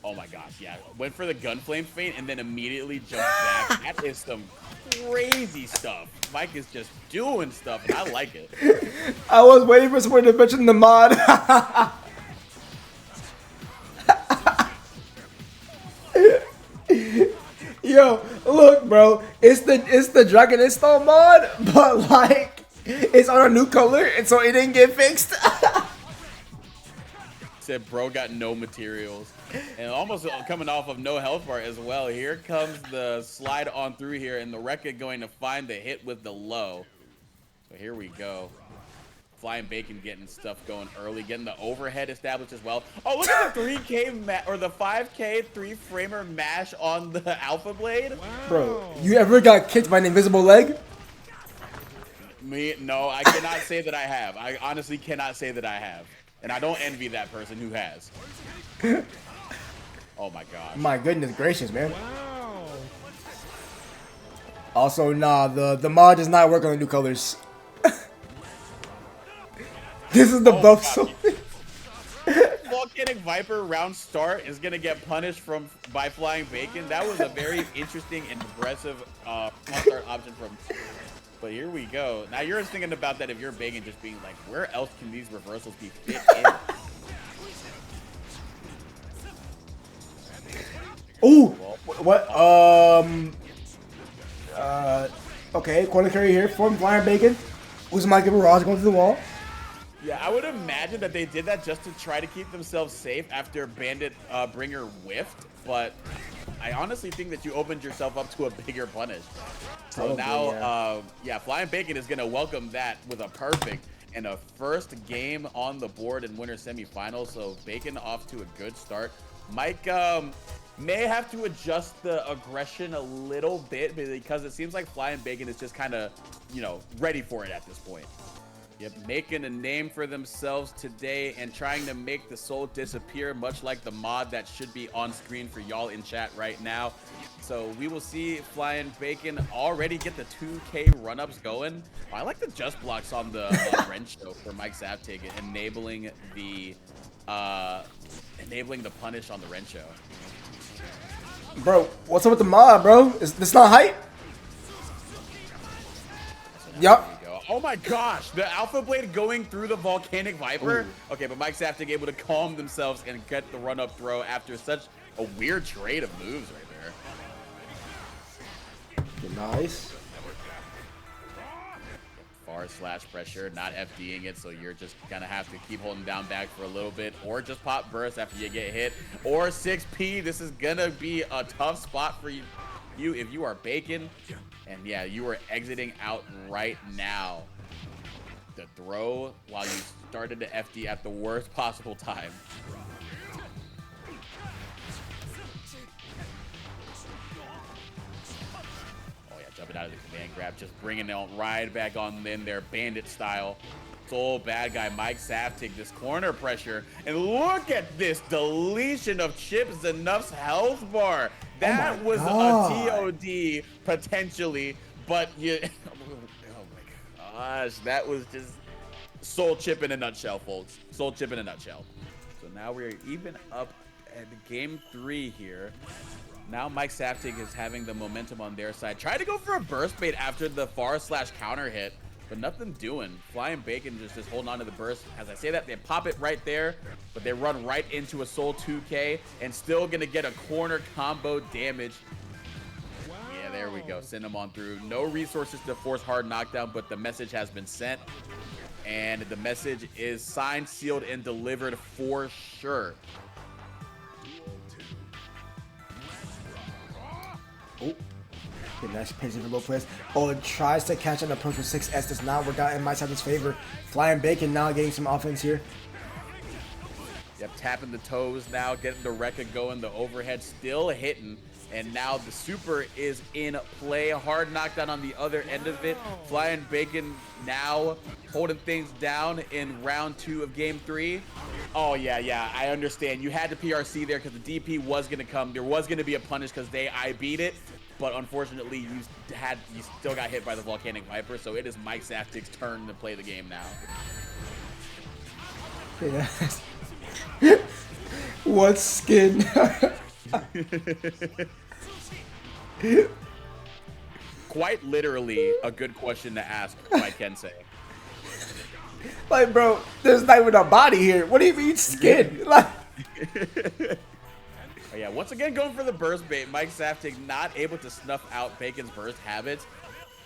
Oh my gosh, yeah. Went for the gunflame feint and then immediately jumped back. That is some crazy stuff. Mike is just doing stuff, and I like it. I was waiting for someone to mention the mod. Yo, look, bro. It's the Dragon Install mod, but like it's on a new color, and so it didn't get fixed. Said bro got no materials, and almost coming off of no health bar as well. Here comes the slide on through here, and the Rekka going to find the hit with the low. So here we go. Flying Bacon getting stuff going early, getting the overhead established as well. Oh, look at the 3K or the 5K 3-framer mash on the Alpha Blade. Wow. Bro, you ever got kicked by an invisible leg? Me? No, I cannot say that I have. I honestly cannot say that I have. And I don't envy that person who has. Oh my gosh. My goodness gracious, man. Wow. Also, nah, the mod does not work on the new colors. This is the buff. Volcanic Viper round start is gonna get punished by Flying Bacon. That was a very interesting and aggressive start option from. But here we go. Now you're thinking about that if you're Bacon, just being like, where else can these reversals be fit in? Ooh, what? Okay, corner carry here from Flying Bacon. Uzumaki Barrage going to the wall. Yeah, I would imagine that they did that just to try to keep themselves safe after Bandit Bringer whiffed, but I honestly think that you opened yourself up to a bigger punish. So now, Flying Bacon is going to welcome that with a perfect and a first game on the board in winter semifinals. So Bacon off to a good start. Mike may have to adjust the aggression a little bit because it seems like Flying Bacon is just kind of, ready for it at this point. Yep, making a name for themselves today and trying to make the soul disappear, much like the mod that should be on screen for y'all in chat right now. So we will see Flying Bacon already get the 2K run-ups going. I like the just blocks on the wrench show for Mike Saftig, enabling the punish on the wrench show. Bro, what's up with the mod, bro? Is this not hype? Yup. Oh my gosh, the Alpha Blade going through the Volcanic Viper. Ooh. Okay, but Mike Saftig able to calm themselves and get the run-up throw after such a weird trade of moves right there. there. Nice. Forward slash pressure, not FDing it, so you're just gonna have to keep holding down back for a little bit, or just pop burst after you get hit, or 6P. This is gonna be a tough spot for you if you are Bacon. And yeah, you are exiting out right now. The throw while you started to FD at the worst possible time. Jumping out of the command grab, just bringing it right back on in there, bandit style. So bad guy Mike Saftig, this corner pressure, and look at this deletion of Chip Zanuff's health bar. That was a TOD potentially, but you, oh my gosh, that was just Soul Chip in a nutshell, folks. Soul Chip in a nutshell. So now we're even up at game 3 here. Now Mike Saftig is having the momentum on their side. Tried to go for a burst bait after the far slash counter hit, but nothing doing. Flying Bacon just holding on to the burst. As I say that, they pop it right there, but they run right into a Soul 2K and still gonna get a corner combo damage. Yeah, there we go. Send them on through. No resources to force hard knockdown, but the message has been sent. And the message is signed, sealed, and delivered for sure. Oh, okay, nice patient for low press. Oh, it tries to catch an approach with 6S. Does not work out in Mike Saftig's favor. Flying Bacon now getting some offense here. Yep, tapping the toes now, getting the Rekka going, the overhead still hitting. And now the super is in play. Hard knockdown on the other end of it. Flying Bacon now holding things down in round 2 of game 3. Oh, yeah, I understand. You had to PRC there because the DP was going to come. There was going to be a punish because I beat it. But unfortunately, you still got hit by the Volcanic Viper. So it is Mike Saftig's turn to play the game now. Yeah. What skin? Quite literally a good question to ask by Kensei. Like, bro, there's not even a body here. What do you mean skin? Like, oh, yeah, once again going for the burst bait. Mike Saftig not able to snuff out Bacon's burst habits.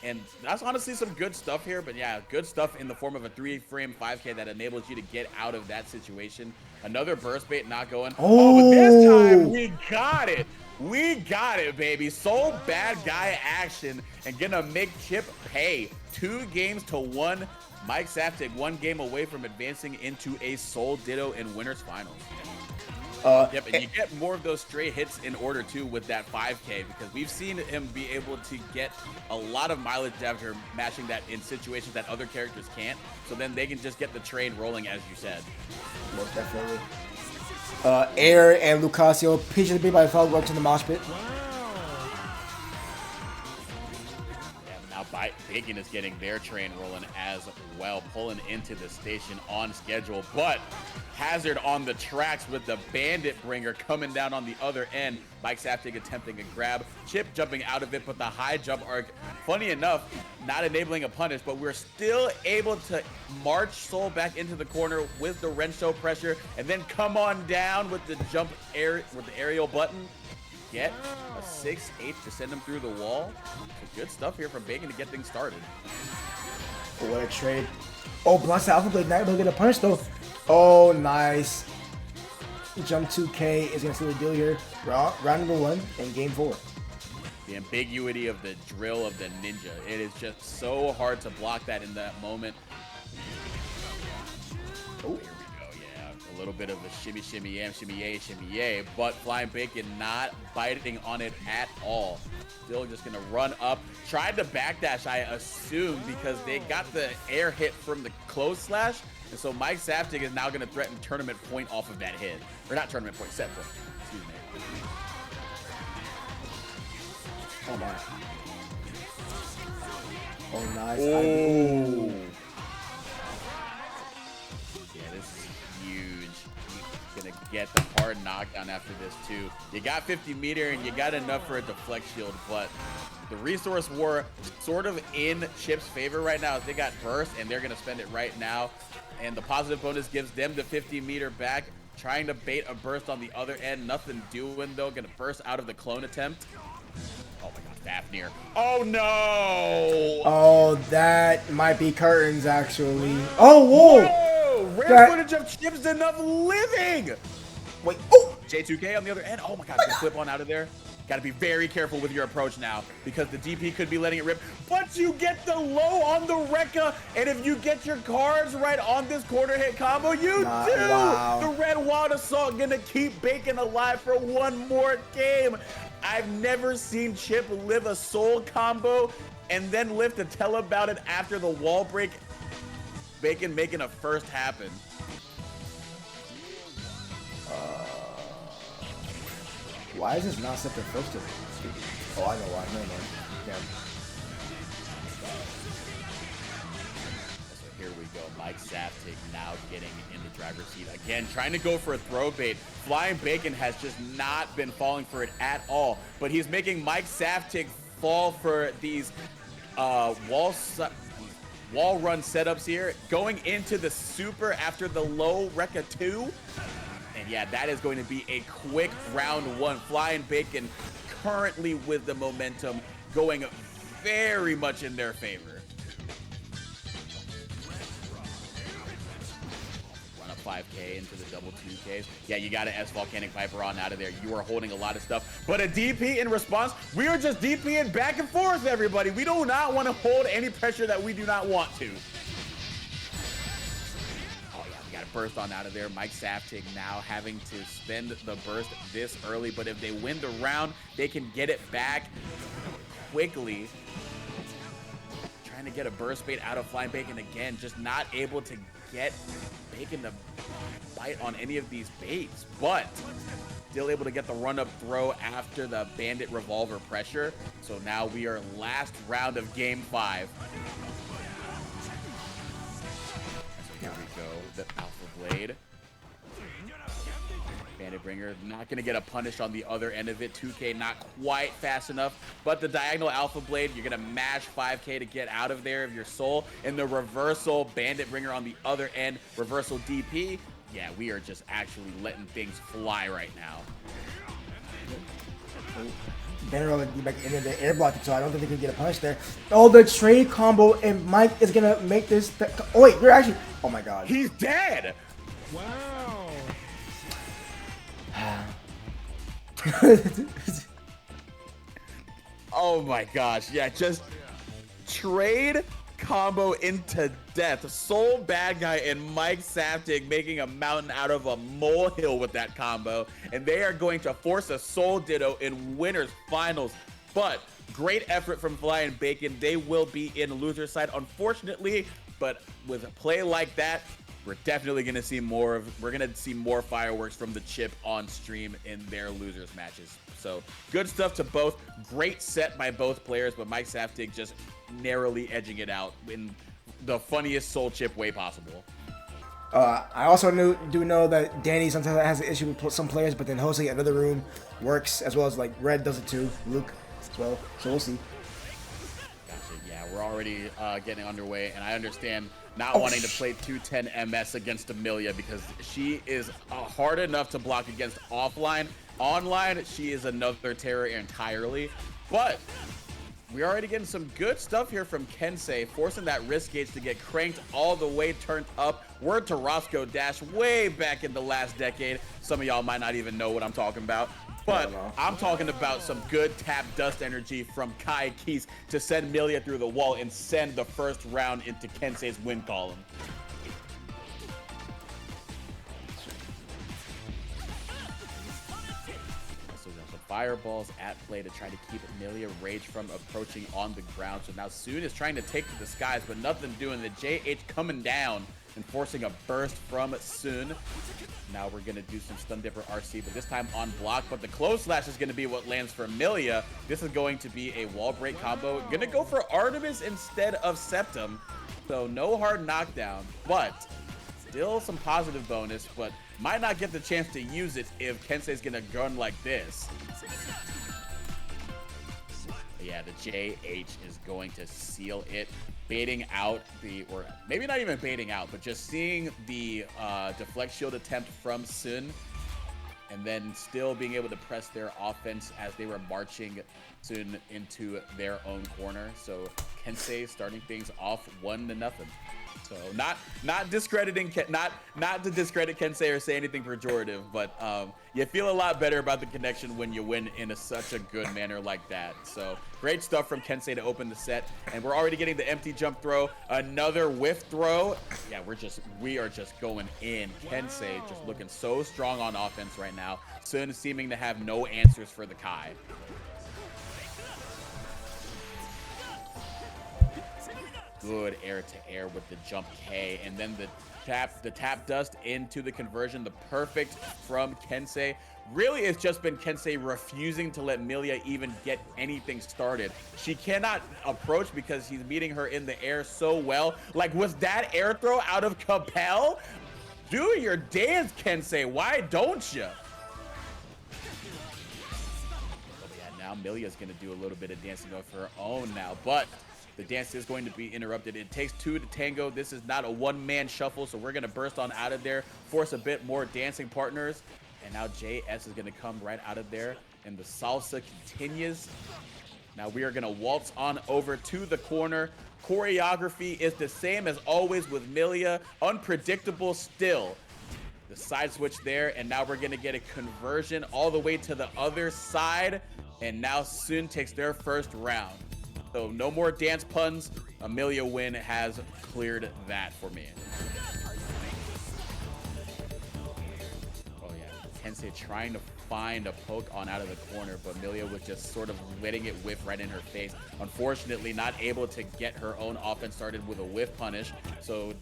And that's honestly some good stuff here. But yeah, good stuff in the form of a 3-frame 5K that enables you to get out of that situation. Another burst bait not going. Oh, but this time we got it. We got it, baby. Soul bad guy action and gonna make Chip pay. 2 games to 1. Mike Saftig 1 game away from advancing into a Soul Ditto in Winners Finals. Yep, and you get more of those straight hits in order too with that 5K because we've seen him be able to get a lot of mileage after mashing that in situations that other characters can't. So then they can just get the train rolling, as you said. Most definitely. Air and Lucasio patiently by Frog going to the mosh pit. Now Bacon is getting their train rolling as well, pulling into the station on schedule, but Hazard on the tracks with the Bandit Bringer coming down on the other end. Mike Saftig attempting a grab, Chip jumping out of it, but the high jump arc, funny enough, not enabling a punish, but we're still able to march Soul back into the corner with the Rensho pressure, and then come on down with the jump air with the aerial button. Get a 6-8 to send him through the wall. So good stuff here from Bacon to get things started. Oh, what a trade. Oh, blocks the Alpha Blade. Not able to get a punish though. Oh, nice. Jump 2K is going to see the deal here. Round number 1 in game 4. The ambiguity of the drill of the ninja. It is just so hard to block that in that moment. Oh, here we go. Yeah, a little bit of a shimmy, shimmy, yam, shimmy, yay, shimmy, yay. But Flying Bacon not biting on it at all. Still just going to run up. Tried to backdash, I assume, because they got the air hit from the close slash. And so Mike Saftig is now going to threaten tournament point off of that hit. Or not tournament point, set point. Excuse me. Oh my. Oh, nice. Oh. Yeah, this is huge. Gonna get the hard knockdown after this too. You got 50 meter and you got enough for a deflect shield, but the resource war sort of in Chip's favor right now. They got burst and they're gonna spend it right now. And the positive bonus gives them the 50 meter back. Trying to bait a burst on the other end. Nothing doing, though. Gonna burst out of the clone attempt. Oh, my God. Fafnir. Oh, no. Oh, that might be curtains, actually. Oh, whoa. Whoa. Rare footage of Chips Enough living. Wait. Oh. J2K on the other end. Oh, my God. Gonna flip on out of there. Got to be very careful with your approach now because the DP could be letting it rip. But you get the low on the Rekka, and if you get your cards right on this corner hit combo, you do! Wow. The Red Wild Assault gonna keep Bacon alive for one more game. I've never seen Chip live a soul combo and then live to tell about it after the wall break. Bacon making a first happen. Why is this not set to first? Oh, I know why. No, no. Yeah. So here we go. Mike Saftig now getting in the driver's seat again, trying to go for a throw bait. Flying Bacon has just not been falling for it at all, but he's making Mike Saftig fall for these wall run setups here, going into the super after the low Rekka 2. And yeah, that is going to be a quick round one. Flying Bacon currently with the momentum going very much in their favor. Run up 5K into the double 2Ks. Yeah, you got an S Volcanic Viper on out of there. You are holding a lot of stuff. But a DP in response, we are just DPing back and forth, everybody. We do not want to hold any pressure that we do not want to. Burst on out of there. Mike Saftig now having to spend the burst this early, but if they win the round, they can get it back quickly. Trying to get a burst bait out of Flying Bacon again, just not able to get Bacon to bite on any of these baits, but still able to get the run-up throw after the Bandit Revolver pressure. So now we are last round of Game 5. Here we go, the Alpha Blade. Bandit Bringer not going to get a punish on the other end of it. 2K not quite fast enough, but the diagonal Alpha Blade, you're going to mash 5K to get out of there of your soul. And the reversal Bandit Bringer on the other end, reversal DP. Yeah, we are just actually letting things fly right now. Banner back into the air block, so I don't think they can get a punish there. Oh, the trade combo, and Mike is gonna make this. Oh wait, we're actually. Oh my God. He's dead. Wow. Oh my gosh. Yeah, just trade combo into death. Soul Bad Guy and Mike Saftig making a mountain out of a molehill with that combo. And they are going to force a Soul Ditto in winners finals. But great effort from Flying Bacon. They will be in loser side, unfortunately. But with a play like that, we're definitely going to see more of, we're going to see more fireworks from the Chip on stream in their losers matches. So good stuff to both. Great set by both players, but Mike Saftig just narrowly edging it out in the funniest Soul Chip way possible. I also do know that Danny sometimes has an issue with some players, but then hosting another room works, as well as like Red does it too, Luke as well. So we'll see. Gotcha. Yeah, we're already getting underway, and I understand not wanting to play 210 MS against Amelia because she is hard enough to block against offline. Online, she is another terror entirely, but we're already getting some good stuff here from Kensei, forcing that risk gauge to get cranked all the way turned up. Word to Roscoe Dash way back in the last decade. Some of y'all might not even know what I'm talking about, but I'm talking about some good tap dust energy from Kai Keys to send Melia through the wall and send the first round into Kensei's win column. Fireballs at play to try to keep Amelia Rage from approaching on the ground. So now Soon is trying to take to the skies, but nothing doing. The JH coming down and forcing a burst from Soon. Now we're going to do some Stun Dipper RC, but this time on block. But the close slash is going to be what lands for Amelia. This is going to be a wall break combo. Going to go for Artemis instead of Septum. So no hard knockdown, but still some positive bonus, but might not get the chance to use it if Kensei's going to gun like this. Yeah, the JH is going to seal it. baiting out or maybe not even baiting out, but just seeing the deflect shield attempt from Sun, and then still being able to press their offense as they were marching Sun into their own corner. So Kensei starting things off 1-0. So not discrediting, not to discredit Kensei or say anything pejorative, but you feel a lot better about the connection when you win in such a good manner like that. So great stuff from Kensei to open the set, and we're already getting the empty jump throw, another whiff throw. Yeah, we are just going in. Kensei just looking so strong on offense right now. Sun seeming to have no answers for the Kai. Good air-to-air with the jump K, and then the tap dust into the conversion, the perfect from Kensei. Really, it's just been Kensei refusing to let Millia even get anything started. She cannot approach because he's meeting her in the air so well. Like, was that air throw out of Capel? Do your dance, Kensei. Why don't you? Oh yeah, now Millia's gonna do a little bit of dancing of her own now, but the dance is going to be interrupted. It takes two to tango. This is not a one-man shuffle, so we're going to burst on out of there, force a bit more dancing partners. And now JS is going to come right out of there, and the salsa continues. Now we are going to waltz on over to the corner. Choreography is the same as always with Millia. Unpredictable still. The side switch there, and now we're going to get a conversion all the way to the other side. And now Sun takes their first round. So no more dance puns. Millia win has cleared that for me. Oh yeah, Kensei trying to find a poke on out of the corner, but Millia was just sort of letting it whiff right in her face. Unfortunately, not able to get her own offense started with a whiff punish. So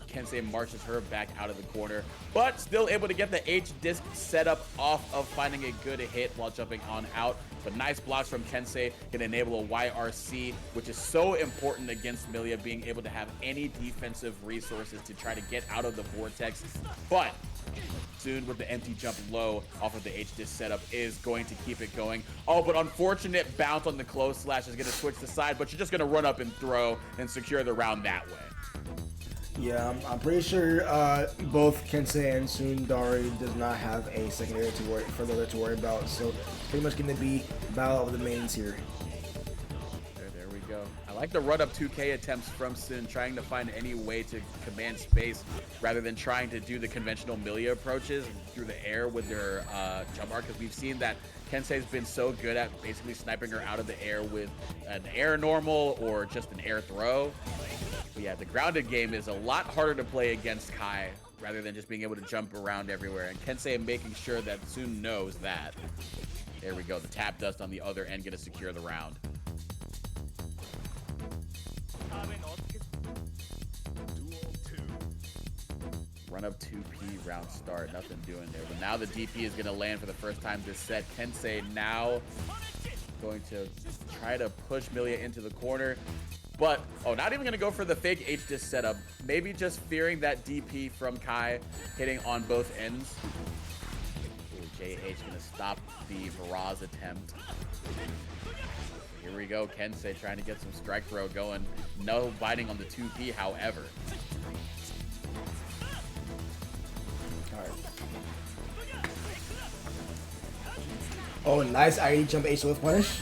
Kensei marches her back out of the corner, but still able to get the H-disc setup off of finding a good hit while jumping on out. But nice blocks from Kensei can enable a YRC, which is so important against Millia, being able to have any defensive resources to try to get out of the vortex. But Sun with the empty jump low off of the H-disc setup is going to keep it going. Oh, but unfortunate bounce on the close slash is going to switch the side, but you're just going to run up and throw and secure the round that way. Yeah, I'm pretty sure both Kensei and Tsundahri does not have a secondary to worry about, so it's pretty much going to be battle of the mains here. There we go. I like the run-up 2K attempts from Sun, trying to find any way to command space rather than trying to do the conventional Millia approaches through the air with their jump arc, because we've seen that Kensei's been so good at basically sniping her out of the air with an air normal or just an air throw. But yeah, the grounded game is a lot harder to play against Kai rather than just being able to jump around everywhere. And Kensei making sure that Sun knows that. There we go. The tap dust on the other end going to secure the round. Run up 2P round start. Nothing doing there. But now the DP is going to land for the first time this set. Kensei now going to try to push Millia into the corner. But, oh, not even going to go for the fake H-disc setup. Maybe just fearing that DP from Kai hitting on both ends. Ooh, JH going to stop the Miraz attempt. Here we go. Kensei trying to get some strike throw going. No biting on the 2P, however. All right. Oh, nice IE jump H with punish.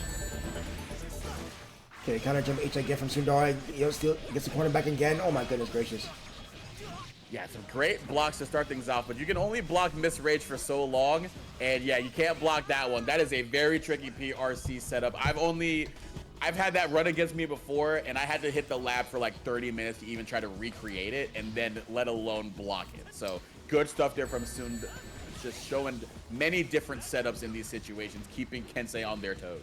Okay, counter jump H I get from Tsundahri. Still gets the corner back again. Oh my goodness gracious. Yeah, some great blocks to start things off, but you can only block Miss Rage for so long. And yeah, you can't block that one. That is a very tricky PRC setup. I've had that run against me before, and I had to hit the lab for like 30 minutes to even try to recreate it, and then let alone block it. So good stuff there from Sun, just showing many different setups in these situations, keeping Kensei on their toes.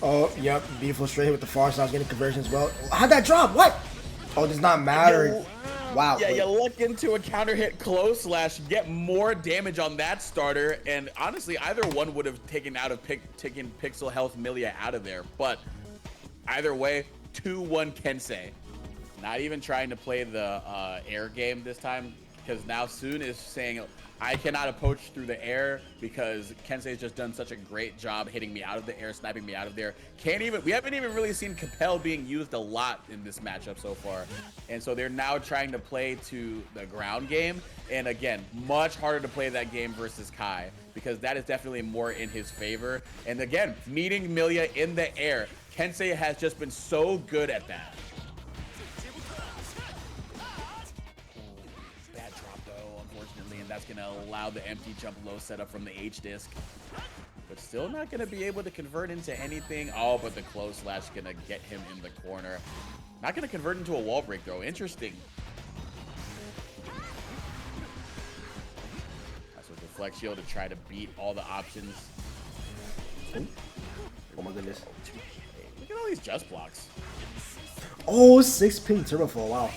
Oh, yep. Beautiful straight hit with the far side. Getting conversion as well. How'd that drop? What? Oh, it does not matter. Wow. Yeah, you look into a counter hit close slash, get more damage on that starter, and honestly, either one would have taken Pixel Health Millia out of there. But either way, 2-1 Kensei. Not even trying to play the air game this time, because now Sun is saying, I cannot approach through the air because Kensei's just done such a great job hitting me out of the air, sniping me out of there. We haven't even really seen Capel being used a lot in this matchup so far. And so they're now trying to play to the ground game. And again, much harder to play that game versus Kai because that is definitely more in his favor. And again, meeting Millia in the air, Kensei has just been so good at that. That's going to allow the empty jump low setup from the H disc, but still not going to be able to convert into anything. Oh, but the close slash going to get him in the corner. Not going to convert into a wall break though. Interesting. That's with deflect shield to try to beat all the options. Oh my goodness. Look at all these just blocks. Oh, 6 ping turbo fall. Wow.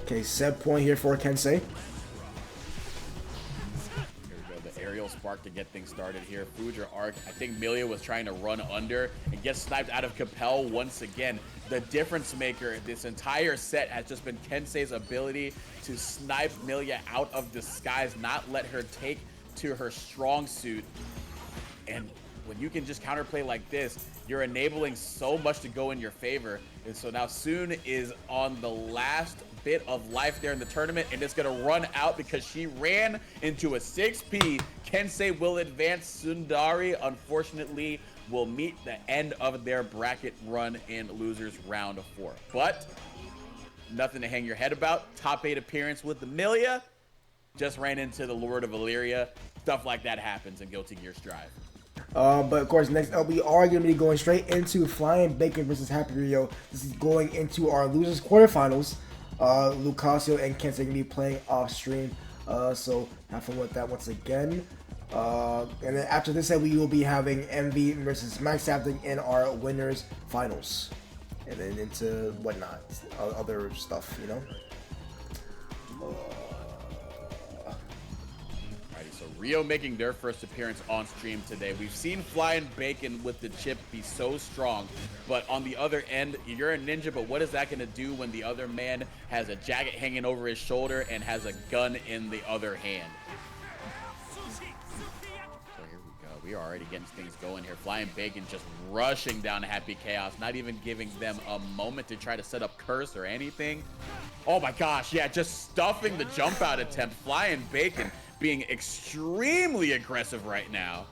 Okay, set point here for Kensei. Here we go, the aerial spark to get things started here. Fuja arc. I think Millia was trying to run under and get sniped out of Capel once again. The difference maker this entire set has just been Kensei's ability to snipe Millia out of disguise, not let her take to her strong suit. And when you can just counterplay like this, you're enabling so much to go in your favor. And so now Soon is on the last bit of life there in the tournament, and it's gonna run out because she ran into a 6P. Kensei will advance. Tsundahri, unfortunately, will meet the end of their bracket run in losers round 4. But nothing to hang your head about. Top 8 appearance with the Millia. Just ran into the Lord of Illyria. Stuff like that happens in Guilty Gear Strive. But of course, next up, we are going to be going straight into Flying Bacon versus HappyRio. This is going into our losers quarterfinals. Lucasio and Kensei going to be playing off stream. So have fun with that once again. And then after this set, we will be having MV versus Max Saftig in our winners finals. And then into whatnot, other stuff, you know. So Rio making their first appearance on stream today. We've seen Flying Bacon with the chip be so strong, but on the other end, you're a ninja, but what is that going to do when the other man has a jacket hanging over his shoulder and has a gun in the other hand? So here we go. We are already getting things going here. Flying Bacon just rushing down Happy Chaos, not even giving them a moment to try to set up curse or anything. Oh my gosh, yeah, just stuffing the jump out attempt. Flying Bacon being extremely aggressive right now.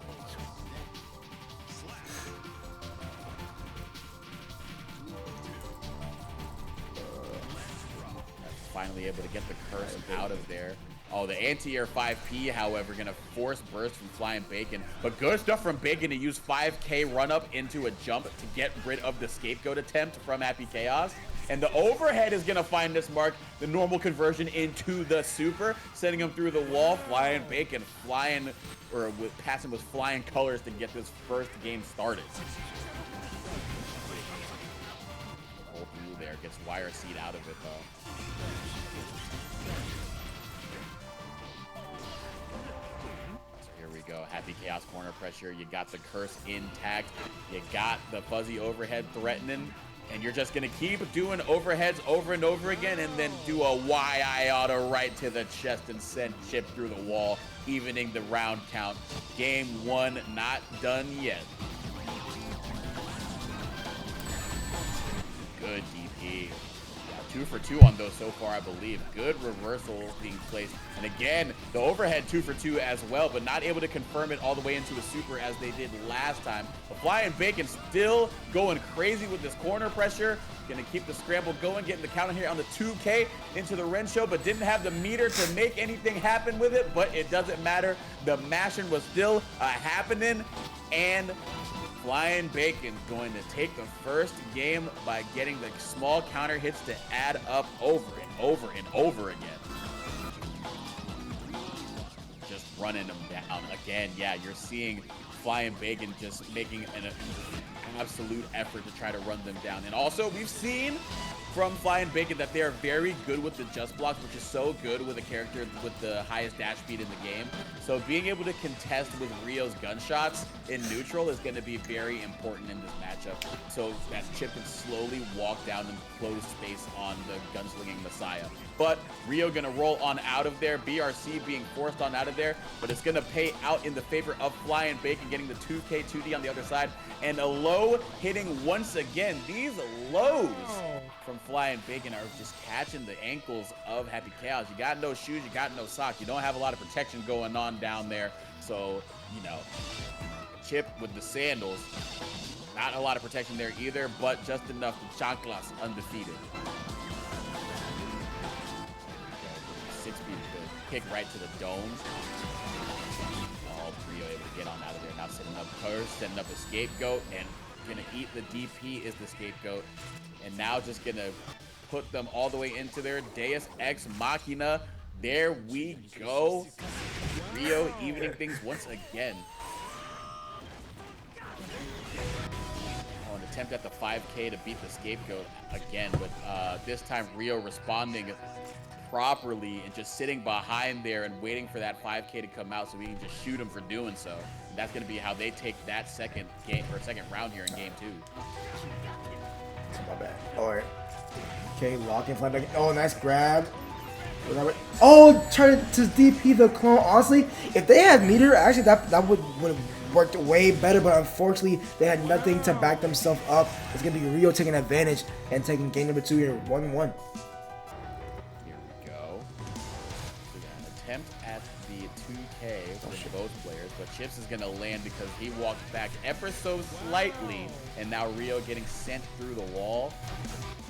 Finally able to get the curse out of there. Oh, the anti-air 5P, however, gonna force burst from Flying Bacon. But good stuff from Bacon to use 5K run up into a jump to get rid of the scapegoat attempt from Happy Chaos. And the overhead is going to find this mark, the normal conversion into the super, sending him through the wall. Flying Bacon, passing with flying colors to get this first game started. Pull through there, gets wire seed out of it though. So here we go, Happy Chaos corner pressure. You got the curse intact. You got the fuzzy overhead threatening. And you're just going to keep doing overheads over and over again and then do a YI auto right to the chest and send Chip through the wall, evening the round count. Game 1 not done yet. Good DP. 2 for 2 on those so far, I believe. Good reversal being placed. And again, the overhead 2 for 2 as well, but not able to confirm it all the way into a super as they did last time. But Flying Bacon still going crazy with this corner pressure. Gonna keep the scramble going, getting the counter here on the 2K into the Rensho, but didn't have the meter to make anything happen with it, but it doesn't matter. The mashing was still happening, and Flying Bacon going to take the first game by getting the small counter hits to add up over and over and over again. Just running them down again. Yeah, you're seeing Flying Bacon just making an absolute effort to try to run them down. And also, we've seen from Flying Bacon that they are very good with the just blocks, which is so good with a character with the highest dash speed in the game. So being able to contest with Rio's gunshots in neutral is going to be very important in this matchup. So that Chip can slowly walk down and close space on the gunslinging Messiah. But Rio going to roll on out of there, BRC being forced on out of there, but it's going to pay out in the favor of Flying Bacon, getting the 2K 2D on the other side, and a low hitting once again. These lows from Flying Bacon are just catching the ankles of Happy Chaos. You got no shoes, you got no socks, you don't have a lot of protection going on down there. So, you know, Chip with the sandals, not a lot of protection there either, but just enough to chanclas undefeated. 6-speed kick right to the dome. Oh, Rio able to get on out of there. Now setting up Curse, setting up a scapegoat, and gonna eat the DP is the scapegoat. And now just gonna put them all the way into their Deus Ex Machina. There we go. Rio evening things once again. Oh, an attempt at the 5K to beat the scapegoat again, but this time Rio responding properly and just sitting behind there and waiting for that 5K to come out so we can just shoot him for doing so. And that's going to be how they take that second game or second round here in game 2. My bad. All right. Okay, locking fly back. Oh, nice grab. Oh, try to DP the clone. Honestly, if they had meter, actually that would have worked way better. But unfortunately, they had nothing to back themselves up. It's gonna be Rio taking advantage and taking game number 2 here, 1-1. Attempt at the 2K from both players, but Chips is going to land because he walked back ever so slightly, and now Rio getting sent through the wall.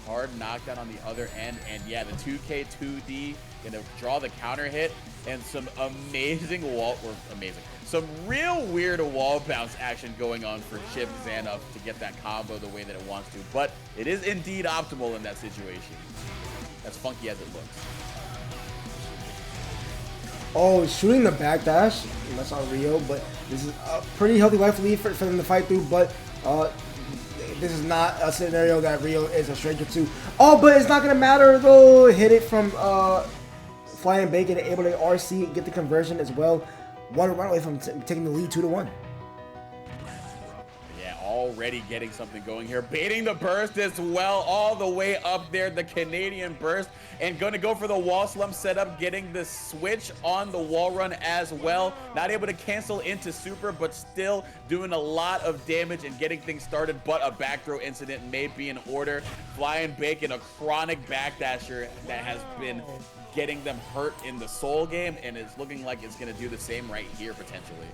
Hard knockdown on the other end, and yeah, the 2K 2D going to draw the counter hit, and some amazing some real weird wall bounce action going on for Chip Xanuf to get that combo the way that it wants to, but it is indeed optimal in that situation, as funky as it looks. Oh, shooting the backdash. That's on Rio, but this is a pretty healthy life lead for them to fight through. But this is not a scenario that Rio is a stranger to. Oh, but it's not going to matter, though. Hit it from Flying Bacon, able to RC, get the conversion as well. One run away from taking the lead 2-1. Already getting something going here, baiting the burst as well, all the way up there, the Canadian burst, and going to go for the wall slump setup, getting the switch on the wall run as well. Not able to cancel into super, but still doing a lot of damage and getting things started, but a back throw incident may be in order. Flying Bacon, a chronic backdasher that has been getting them hurt in the Soul game, and it's looking like it's going to do the same right here potentially.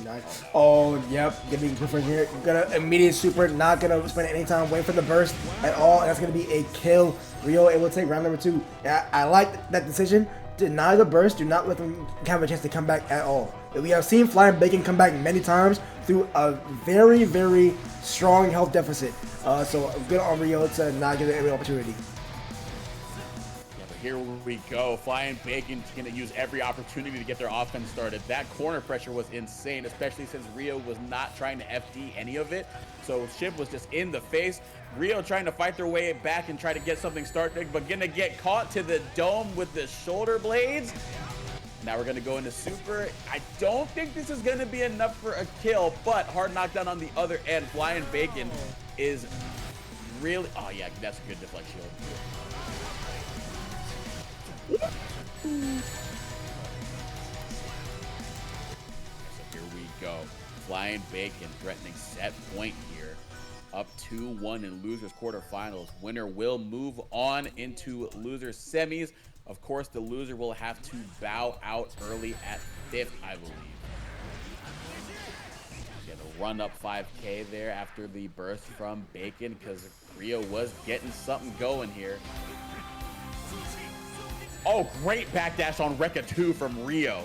Nice. Oh, yep. Getting different here. Gonna immediate super. Not gonna spend any time waiting for the burst at all. And that's gonna be a kill. Rio able to take round number 2. Yeah, I like that decision. Deny the burst. Do not let them have a chance to come back at all. We have seen Flying Bacon come back many times through a very, very strong health deficit. So good on Rio to not give it every opportunity. Here we go. Flying Bacon's going to use every opportunity to get their offense started. That corner pressure was insane, especially since Rio was not trying to FD any of it. So Chip was just in the face. Rio trying to fight their way back and try to get something started, but going to get caught to the dome with the shoulder blades. Now we're going to go into super. I don't think this is going to be enough for a kill, but hard knockdown on the other end. Flying Bacon is really... Oh, yeah, that's a good deflect shield. So here we go. Flying Bacon threatening set point here. Up 2-1 in losers quarterfinals. Winner will move on into loser semis. Of course, the loser will have to bow out early at 5th, I believe. Gonna run up 5K there after the burst from Bacon because Rio was getting something going here. Oh, great backdash on Rekka 2 from Rio.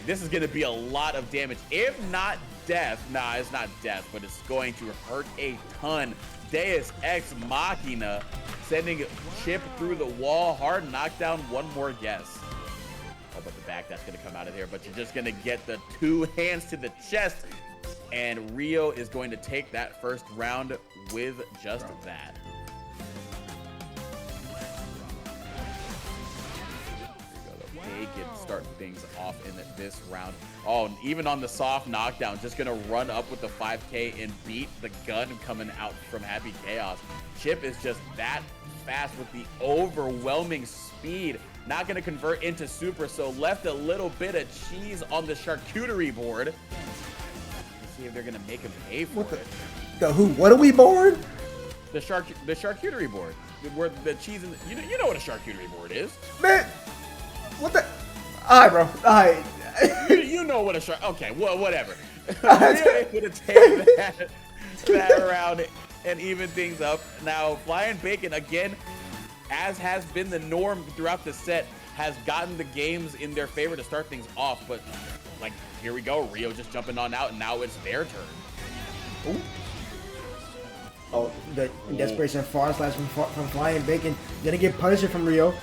This is going to be a lot of damage. If not death, nah, it's not death, but it's going to hurt a ton. Deus Ex Machina sending Chip through the wall. Hard knockdown, one more guess. Oh, but the backdash going to come out of there, but you're just going to get the 2 hands to the chest. and Rio is going to take that first round with just that. Bacon start things off in this round. Oh, and even on the soft knockdown, just gonna run up with the 5K and beat the gun coming out from Happy Chaos. Chip is just that fast with the overwhelming speed. Not gonna convert into super, so left a little bit of cheese on the charcuterie board. Let's see if they're gonna make him pay for it. The who? What are we board? The charcuterie board, where the cheese and you know what a charcuterie board is, man. What the? Alright, bro. Alright. you know what a shark. Okay, well, whatever. We're able to take that around and even things up. Now, flyinbacon again, as has been the norm throughout the set, has gotten the games in their favor to start things off. But like, here we go, Rio just jumping on out, and now it's their turn. Ooh. Oh, the desperation far slash from flyinbacon. Gonna get Punisher from Rio.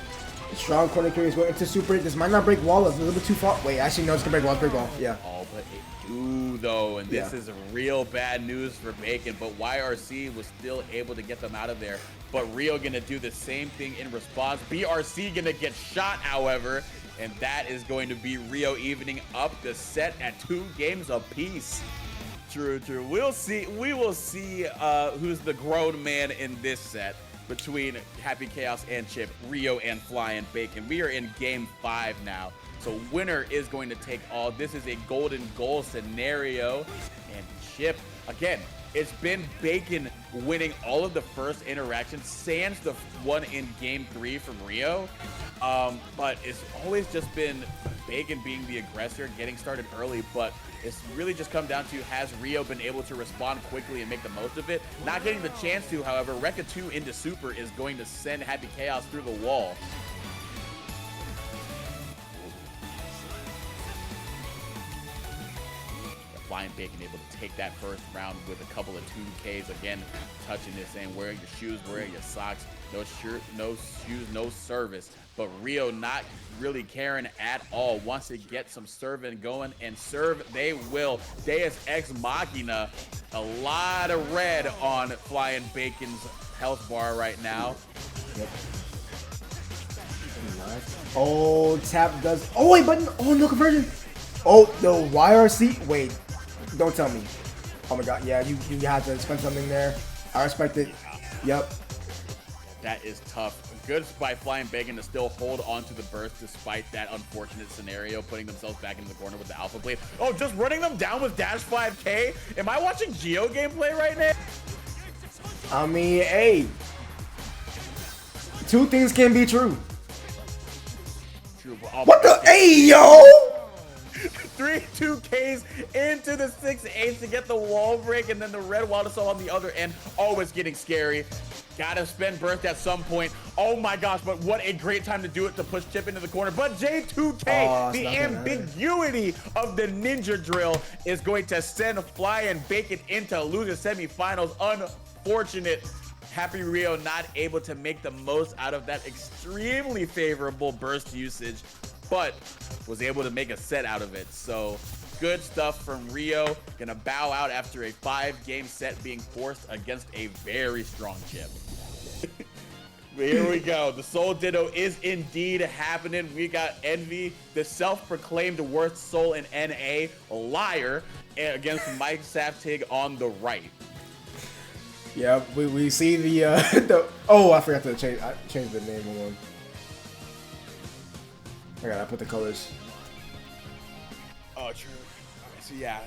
Strong corner carries going into super. This might not break wall. It's a little bit too far. Wait, actually, no, it's gonna break wall. Break wall. Yeah. Oh, but it do though, and this is real bad news for Bacon. But YRC was still able to get them out of there. But Rio gonna do the same thing in response. BRC gonna get shot, however, and that is going to be Rio evening up the set at 2 games apiece. True. We'll see. We will see who's the grown man in this set. Between Happy Chaos and Chip, Rio and flyinbacon. We are in game 5 now. So winner is going to take all. This is a golden goal scenario. And Chip, again, it's been Bacon winning all of the first interactions, sans the one in game 3 from Rio. But it's always just been Bacon being the aggressor, getting started early, but it's really just come down to, has Rio been able to respond quickly and make the most of it? Not getting the chance to, however, Rekka 2 into super is going to send Happy Chaos through the wall. flyinbacon able to take that first round with a couple of 2Ks. Again, touching this, saying wearing your shoes, wearing your socks, no shirt, no shoes, no service. But Rio not really caring at all. Wants to get some serving going, and serve they will. Deus Ex Machina. A lot of red on flyinbacon's health bar right now. Yep. Oh, tap does. Oh, wait, button. Oh, no conversion. Oh, the YRC. Wait, don't tell me. Oh my God. Yeah, you have to spend something there. I respect it. Yep. That is tough. Good by flyinbacon to still hold on to the burst despite that unfortunate scenario, putting themselves back into the corner with the Alpha Blade. Oh, just running them down with dash 5K? Am I watching Geo gameplay right now? I mean, hey. 2 things can be true. True. What the? Hey, yo! 3 2Ks into the 6-8 to get the wall break, and then the red wall assault on the other end. Oh, it's getting scary. Gotta spend burst at some point. Oh my gosh, but what a great time to do it, to push Chip into the corner. But J2K, the ambiguity of the ninja drill, is going to send flyinbacon into loser semifinals. Unfortunate. HappyRio not able to make the most out of that extremely favorable burst usage, but was able to make a set out of it. So good stuff from Rio. Gonna bow out after a 5-game set being forced against a very strong Chip. Here we go. The Soul Ditto is indeed happening. We got Envy, the self-proclaimed worst soul in NA, a liar, against Mike Saftig on the right. Yeah, we see the oh, I forgot to change the name. Hold on. I gotta put the colors. Oh, true. Okay, so yeah.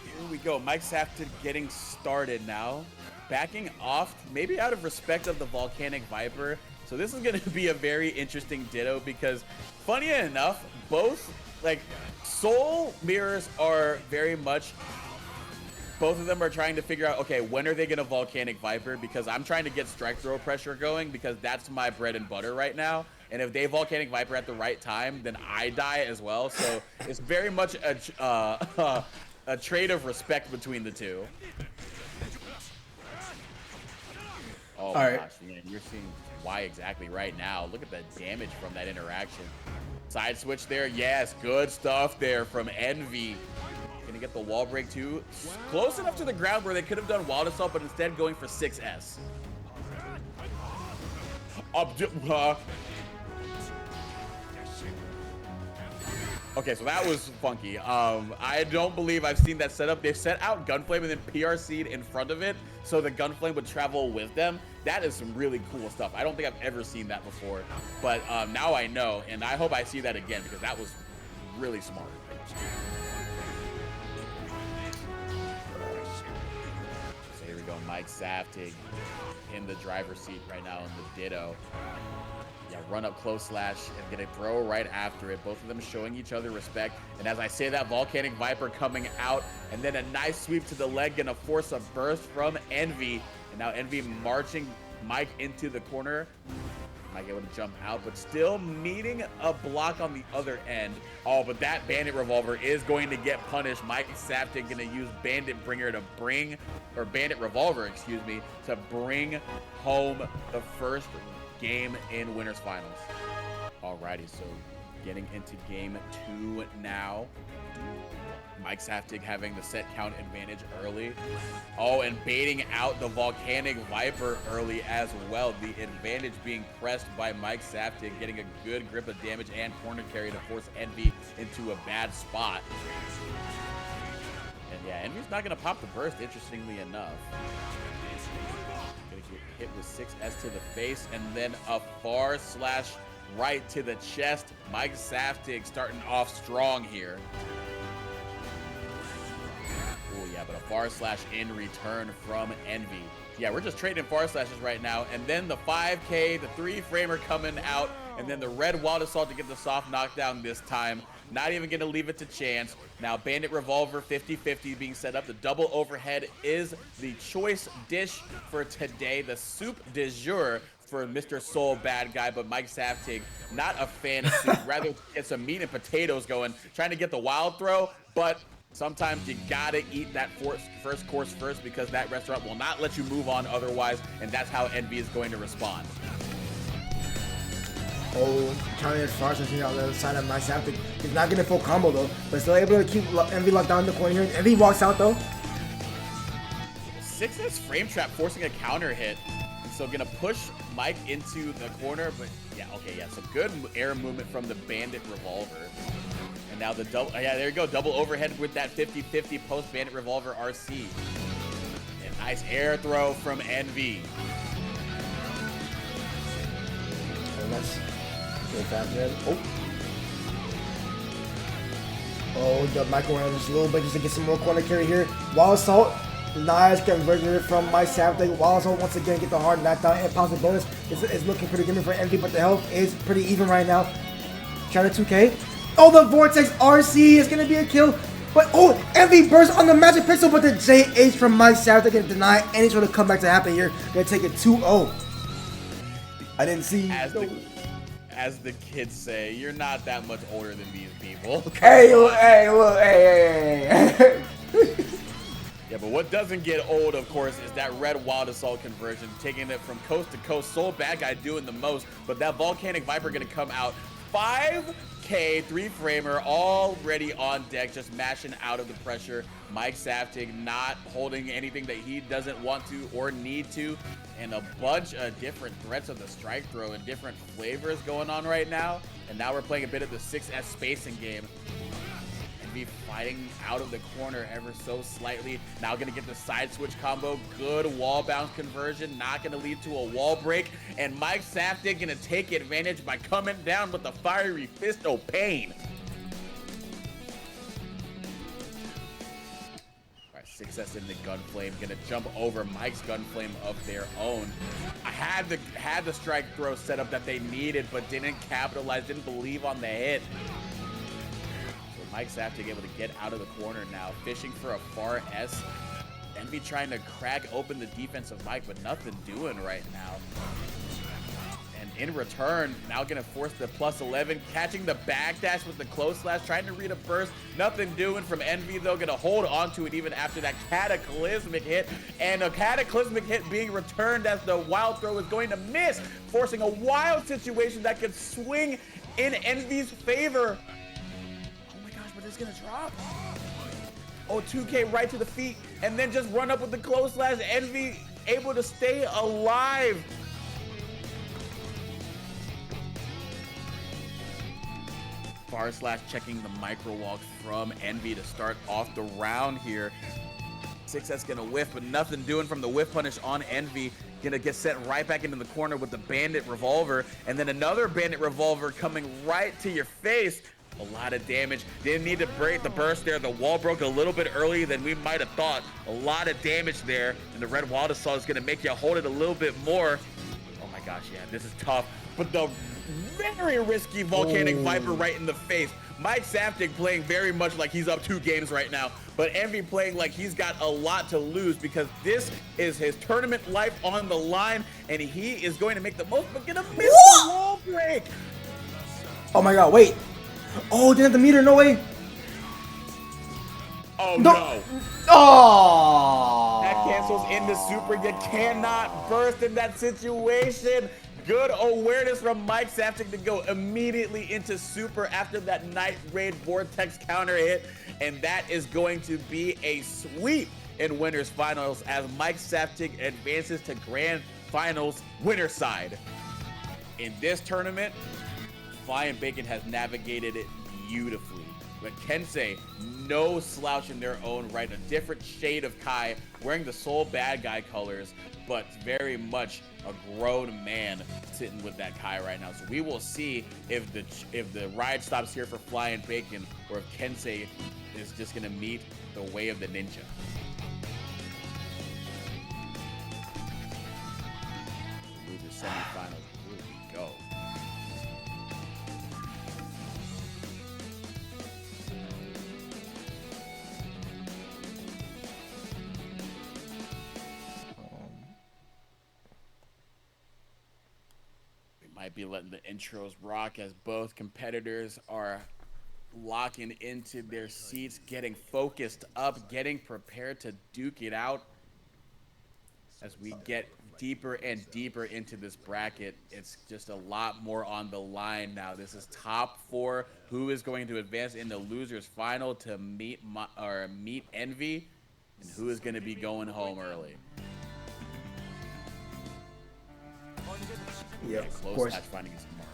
Here we go. Mike Saftig getting started now. Backing off, maybe out of respect of the Volcanic Viper. So this is going to be a very interesting Ditto, because funny enough, both like Soul mirrors are very much, both of them are trying to figure out, okay, when are they going to Volcanic Viper? Because I'm trying to get strike throw pressure going, because that's my bread and butter right now. And if they Volcanic Viper at the right time, then I die as well. So it's very much a trade of respect between the two. Oh my gosh, man, you're seeing why exactly right now. Look at the damage from that interaction. Side switch there, yes, good stuff there from Envy. Gonna get the wall break too. Close enough to the ground where they could have done Wild Assault, but instead going for 6S. Okay, so that was funky. I don't believe I've seen that setup. They've set out Gunflame and then PRC'd in front of it, so the Gunflame would travel with them. That is some really cool stuff. I don't think I've ever seen that before, but now I know, and I hope I see that again because that was really smart. So here we go, Mike Saftig in the driver's seat right now in the Ditto. Yeah, run up close slash and get a throw right after it. Both of them showing each other respect. And as I say that, Volcanic Viper coming out, and then a nice sweep to the leg, gonna force a burst from Envy. And now Envy marching Mike into the corner. Mike able to jump out, but still needing a block on the other end. Oh, but that Bandit Revolver is going to get punished. Mike Saftig gonna use Bandit Bringer to bring, or Bandit Revolver, excuse me, to bring home the first game in winners finals. Alrighty, so getting into game 2 now. Mike Saftig having the set count advantage early. Oh, and baiting out the Volcanic Viper early as well. The advantage being pressed by Mike Saftig, getting a good grip of damage and corner carry to force Envy into a bad spot. And yeah, Envy's not gonna pop the burst, interestingly enough. Hit with 6S to the face, and then a far slash right to the chest. Mike Saftig starting off strong here. Oh yeah, but a far slash in return from Envy. Yeah, we're just trading far slashes right now. And then the 5K, the 3-framer coming out, and then the red Wild Assault to get the soft knockdown this time. Not even going to leave it to chance. Now Bandit Revolver 50-50 being set up. The double overhead is the choice dish for today. The soup du jour for Mr. Soul Bad Guy, but Mike Saftig, not a fan of soup. Rather get some meat and potatoes going. Trying to get the wild throw, but sometimes you gotta eat that first course first because that restaurant will not let you move on otherwise, and that's how Envy is going to respond. Oh, trying to get far since on the other side of Mike Saftig. He's not getting a full combo though, but still able to keep Envy locked down in the corner here. Envy walks out though. 6S frame trap forcing a counter hit. And so gonna push Mike into the corner, but yeah, okay, yeah, so good air movement from the Bandit Revolver. And now the double, yeah, there you go, double overhead with that 50-50 post Bandit Revolver RC. And nice air throw from Envy. And that's good fast there. Oh, the micro around just a little bit just to get some more corner carry here. Wild Assault, nice conversion from Mike Saftig. Wild Assault once again get the hard knockdown and positive bonus. It's looking pretty good for Envy, but the health is pretty even right now. Trying to 2K. Oh, the Vortex RC is gonna be a kill. But oh, Envy burst on the Magic Pixel, but the JH from Mike Saftig gonna deny any sort of comeback to happen here. Gonna take it 2-0. I didn't see. As the kids say, you're not that much older than these people. Hey, hey. Yeah, but what doesn't get old, of course, is that red Wild Assault conversion, taking it from coast to coast. Soul Bad Guy doing the most, but that Volcanic Viper gonna come out. 5K 3-framer already on deck, just mashing out of the pressure. Mike Saftig not holding anything that he doesn't want to or need to, and a bunch of different threats of the strike throw and different flavors going on right now. And now we're playing a bit of the 6S spacing game. Envy fighting out of the corner ever so slightly. Now gonna get the side switch combo. Good wall bounce conversion, not gonna lead to a wall break. And Mike Saftig gonna take advantage by coming down with the fiery fist of pain. All right, 6S in the Gunflame, gonna jump over Mike's Gunflame of their own. I had the strike throw set up that they needed, but didn't capitalize, didn't believe on the hit. Mike Saftig able to get out of the corner now, fishing for a far S. Envy trying to crack open the defense of Mike, but nothing doing right now. And in return, now gonna force the +11, catching the backdash with the close slash, trying to read a burst. Nothing doing from Envy though, gonna hold on to it even after that cataclysmic hit. And a cataclysmic hit being returned as the wild throw is going to miss, forcing a wild situation that could swing in Envy's favor. It's gonna drop. Oh, 2K right to the feet, and then just run up with the close slash. Envy able to stay alive. Far slash checking the micro walk from Envy to start off the round here. 6S gonna whiff, but nothing doing from the whiff punish on Envy. Gonna get set right back into the corner with the bandit revolver, and then another bandit revolver coming right to your face. A lot of damage. Didn't need to break the burst there. The wall broke a little bit earlier than we might have thought. A lot of damage there, and the red wild assault is gonna make you hold it a little bit more. Oh my gosh, yeah, this is tough. But the very risky volcanic viper right in the face. Mike Saftig playing very much like he's up 2 games right now, but Envy playing like he's got a lot to lose because this is his tournament life on the line, and he is going to make the most, but gonna miss the wall break. Oh my god, wait. Oh, didn't have the meter, no way. Oh no. Oh. That cancels into super. You cannot burst in that situation. Good awareness from Mike Saftig to go immediately into super after that Night Raid Vortex counter hit. And that is going to be a sweep in winners finals as Mike Saftig advances to grand finals winner side. In this tournament, flyinbacon has navigated it beautifully. But Kensei, no slouch in their own right, a different shade of Kai, wearing the sole bad guy colors, but very much a grown man sitting with that Kai right now. So we will see if the ride stops here for flyinbacon, or if Kensei is just gonna meet the way of the ninja. Loser semifinals. Here we go. Might be letting the intros rock as both competitors are locking into their seats, getting focused up, getting prepared to duke it out. As we get deeper and deeper into this bracket, it's just a lot more on the line now. This is top 4. Who is going to advance in the losers final to meet Envy, and who is going to be going home early? Yeah, close of course. match finding his mark.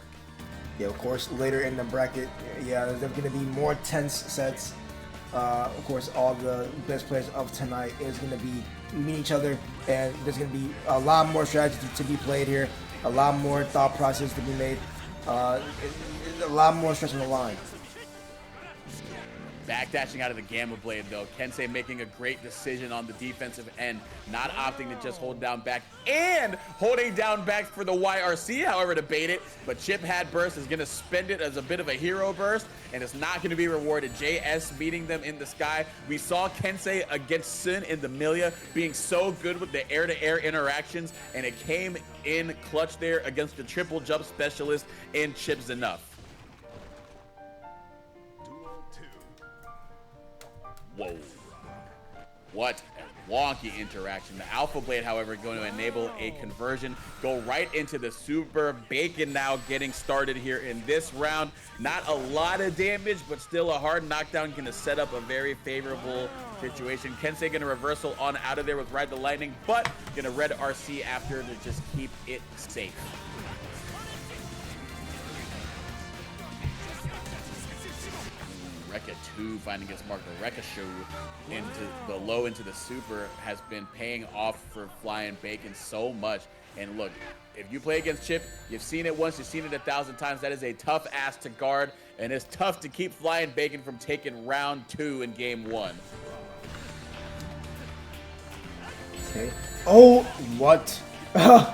Yeah, of course, later in the bracket, yeah, there's going to be more tense sets. Of course, all the best players of tonight is going to be meeting each other, and there's going to be a lot more strategy to be played here, a lot more thought process to be made, a lot more stress on the line. Backdashing out of the Gamma Blade, though. Kensei making a great decision on the defensive end, not opting to just hold down back, and holding down back for the YRC, however, to bait it. But Chip had burst, is going to spend it as a bit of a hero burst, and it's not going to be rewarded. JS meeting them in the sky. We saw Kensei against Sun in the Milia being so good with the air-to-air interactions, and it came in clutch there against the triple jump specialist in Chip's Enough. Whoa. What a wonky interaction. The Alpha Blade, however, going to enable a conversion. Go right into the Super Bacon now getting started here in this round. Not a lot of damage, but still a hard knockdown. Going to set up a very favorable situation. Kensei going to reversal on out of there with Ride the Lightning, but going to red RC after to just keep it safe. Rekka 2 finding his mark. The Rekka show into the low into the super has been paying off for flyinbacon so much. And look, if you play against Chip, you've seen it once, you've seen it 1,000 times. That is a tough ass to guard, and it's tough to keep flyinbacon from taking round 2 in game 1. Okay. Oh, what? Kai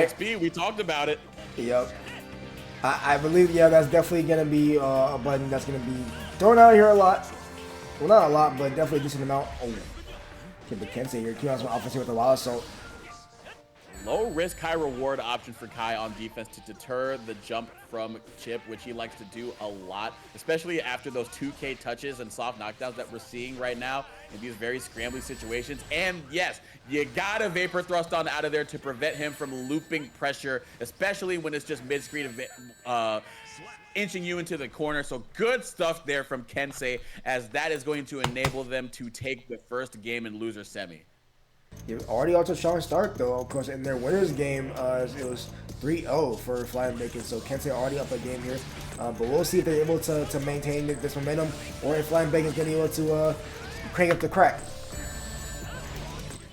6B, we talked about it. Yep. I believe, yeah, that's definitely going to be a button that's going to be thrown out here a lot. Well, not a lot, but definitely a decent amount. Oh, get the Kensei here. Keep on some offense here with the wild assault. Low risk, high reward option for Kai on defense to deter the jump from Chip, which he likes to do a lot, especially after those 2K touches and soft knockdowns that we're seeing right now in these very scrambly situations. And yes, you gotta Vapor Thrust on out of there to prevent him from looping pressure, especially when it's just mid-screen inching you into the corner. So good stuff there from Kensei, as that is going to enable them to take the first game in loser semi. Yeah, already off to a strong start, though. Of course, in their winners game, it was 3-0 for flyinbacon. So Kensei already up a game here. But we'll see if they're able to maintain this momentum, or if flyinbacon is going to be able to crank up the crack.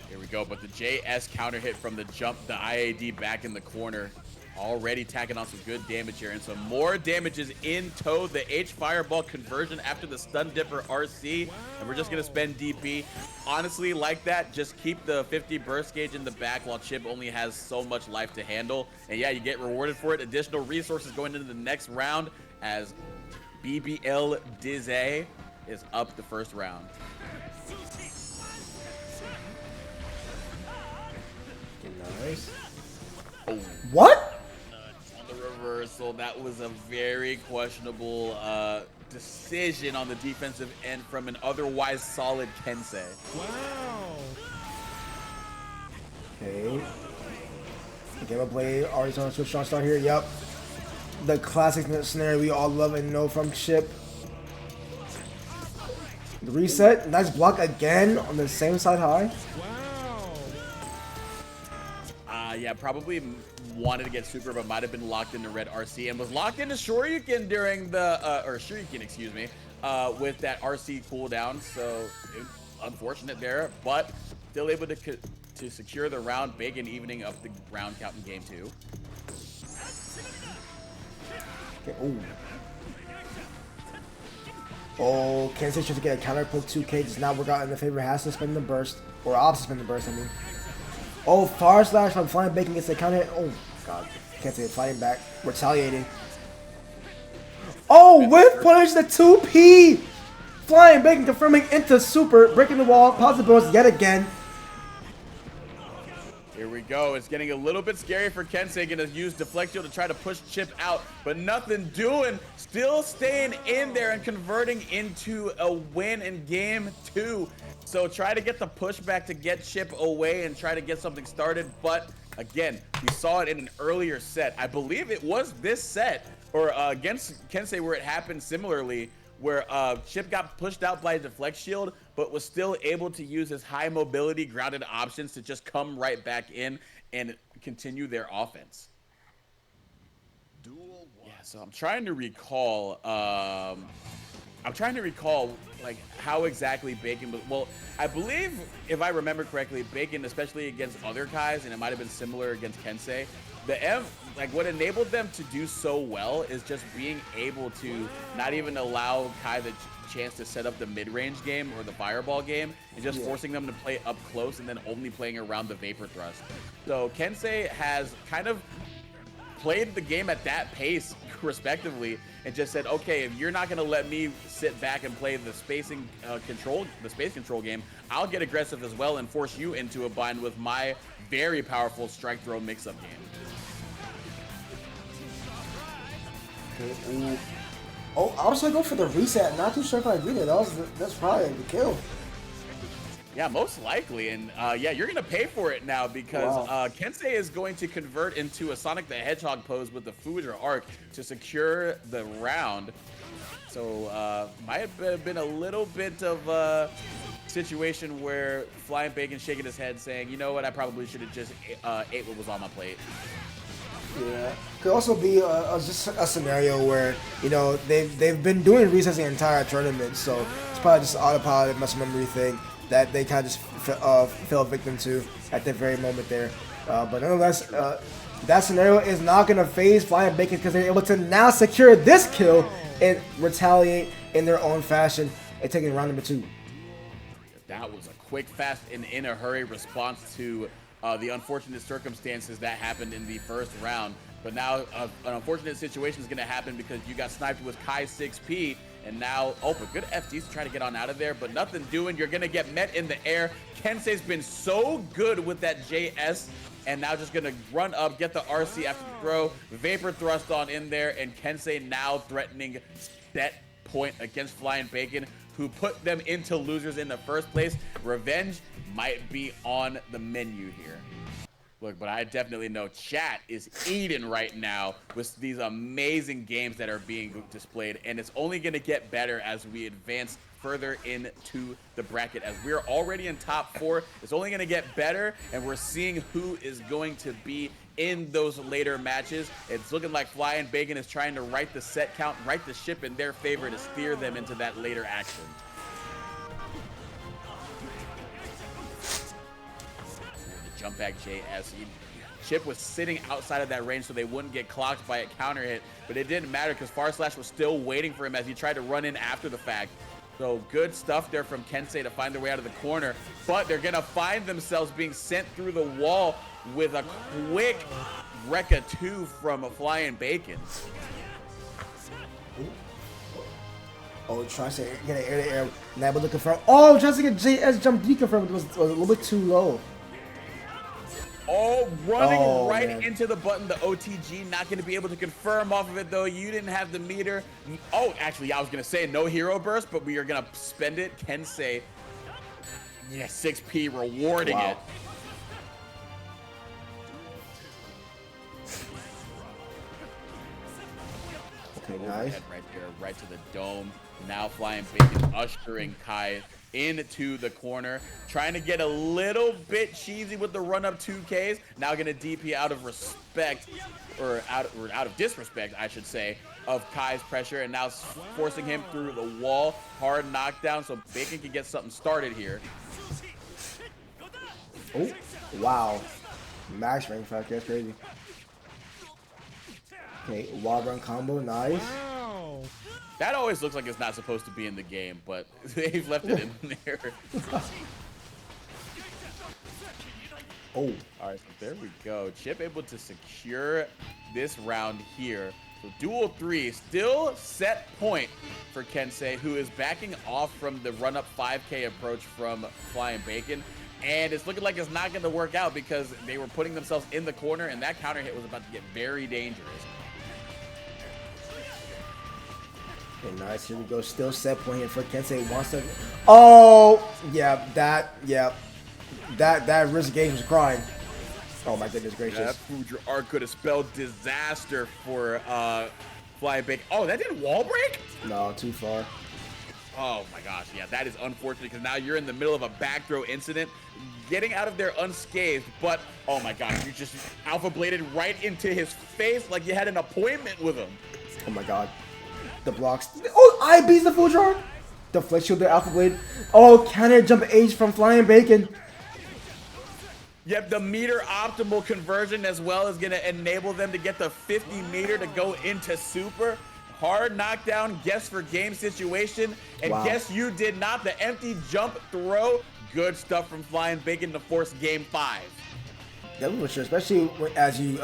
Here we go, but the JS counter hit from the jump, the IAD back in the corner. Already tacking on some good damage here, and some more damages in tow. The H Fireball conversion after the Stun Dipper RC, and we're just going to spend DP. Honestly, like that, just keep the 50 burst gauge in the back while Chip only has so much life to handle. And yeah, you get rewarded for it. Additional resources going into the next round, as BBL Dizay is up the first round. Nice. Oh. What? On the reversal, that was a very questionable decision on the defensive end from an otherwise solid Kensei. Wow. Okay. Game of play already on to a strong start here. Yep. The classic scenario we all love and know from Chip. The reset. Nice block again on the same side high. Wow. Yeah, probably wanted to get super, but might have been locked into red RC and was locked into Shoryuken during the, or Shuriken, excuse me, with that RC cooldown. So unfortunate there, but still able to secure the round. Bacon evening up the round count in game 2. Okay. Ooh. Oh, Kensei should get a counter put 2K. Does not work out in the favor. Has to spend the burst, or opposite spend the burst, I mean. Oh, far slash from flyinbacon gets the counter. Oh, God. Kensei fighting back, retaliating. Oh, with punish the 2P! Flyinbacon confirming into super, breaking the wall, positive burst yet again. Here we go. It's getting a little bit scary for Kensei. Gonna use Deflect Shield to try to push Chip out, but nothing doing. Still staying in there and converting into a win in game 2. So try to get the pushback to get Chip away and try to get something started. But again, we saw it in an earlier set. I believe it was this set, or against Kensei, where it happened similarly, where Chip got pushed out by a Deflect Shield, but was still able to use his high mobility grounded options to just come right back in and continue their offense. Yeah, so I'm trying to recall like how exactly Bacon was. Well, I believe, if I remember correctly, Bacon, especially against other Kais, and it might have been similar against Kensei, like what enabled them to do so well is just being able to not even allow Kai the chance to set up the mid-range game or the fireball game, and just forcing them to play up close and then only playing around the vapor thrust. So Kensei has kind of played the game at that pace respectively, and just said, okay, if you're not going to let me sit back and play the space control game, I'll get aggressive as well and force you into a bind with my very powerful strike throw mix-up game. Okay, ooh. Oh, I was gonna go for the reset. Not too sure if I agree with that. That's probably the kill. Yeah, most likely. And yeah, you're going to pay for it now, because Kensei is going to convert into a Sonic the Hedgehog pose with the Fuja arc to secure the round. So might have been a little bit of a situation where flyinbacon shaking his head saying, you know what, I probably should have just ate what was on my plate. Yeah, could also be just a scenario where, you know, they've been doing resets the entire tournament, so it's probably just an autopilot muscle memory thing that they kind of just fell victim to at the very moment there. But nonetheless, that scenario is not going to phase flyinbacon, because they're able to now secure this kill and retaliate in their own fashion and taking round number 2. That was a quick, fast, and in a hurry response to the unfortunate circumstances that happened in the first round. But now an unfortunate situation is going to happen because you got sniped with Kai 6P, and now, oh, but good FDs to try to get on out of there, but nothing doing. You're going to get met in the air. Kensei's been so good with that JS, and now just going to run up, get the RC after the throw, Vapor Thrust on in there, and Kensei now threatening set point against flyinbacon, who put them into losers in the first place. Revenge might be on the menu here. Look, but I definitely know chat is eating right now with these amazing games that are being displayed, and it's only going to get better as we advance further into the bracket. As we're already in top 4, it's only going to get better, and we're seeing who is going to be in those later matches. It's looking like flyinbacon is trying to write the set count, right the ship in their favor to steer them into that later action. Jump back JS. Chip was sitting outside of that range so they wouldn't get clocked by a counter hit, but it didn't matter because Farslash was still waiting for him as he tried to run in after the fact. So good stuff there from Kensei to find their way out of the corner, but they're gonna find themselves being sent through the wall with a quick Rekka 2 from a flyinbacon. Oh, trying to get an air-to-air, not able to confirm. Oh, trying to get JS jump deconfirmed, it was a little bit too low. Oh, running right into the button, the OTG, not going to be able to confirm off of it, though. You didn't have the meter. Oh, actually, I was going to say no hero burst, but we are going to spend it. Kensei, yeah, 6P rewarding it. Okay, nice. Right there, right to the dome. Now flyinbacon ushering Kai into the corner, trying to get a little bit cheesy with the run-up 2Ks. Now gonna DP out of respect, or out of disrespect, I should say, of Kai's pressure, and now forcing him through the wall. Hard knockdown, so Bacon can get something started here. Oh, wow. Max rank factor, that's crazy. Okay, wall run combo, nice. That always looks like it's not supposed to be in the game, but they've left it in there. Oh. All right, so there we go. Chip able to secure this round here. So duel 3, still set point for Kensei, who is backing off from the run-up 5K approach from flyinbacon. And it's looking like it's not going to work out because they were putting themselves in the corner, and that counter hit was about to get very dangerous. Okay, nice. Here we go. Still set point here for Kensei. Wants to. Oh, yeah. That risk game was crying. Oh my goodness gracious. Yeah, that Future arc could have spelled disaster for flyinbacon. Oh, that didn't wall break? No, too far. Oh my gosh, yeah, that is unfortunate because now you're in the middle of a back throw incident, getting out of there unscathed, but oh my gosh, you just alpha bladed right into his face like you had an appointment with him. Oh my god. The blocks. Oh, I beat the full jar. The flex shield, the alpha blade. Oh, counter jump H from flyinbacon. Yep, the meter optimal conversion as well is going to enable them to get the 50 meter to go into super. Hard knockdown, guess for game situation, and guess you did not. The empty jump throw. Good stuff from flyinbacon to force game 5. That was sure, especially as you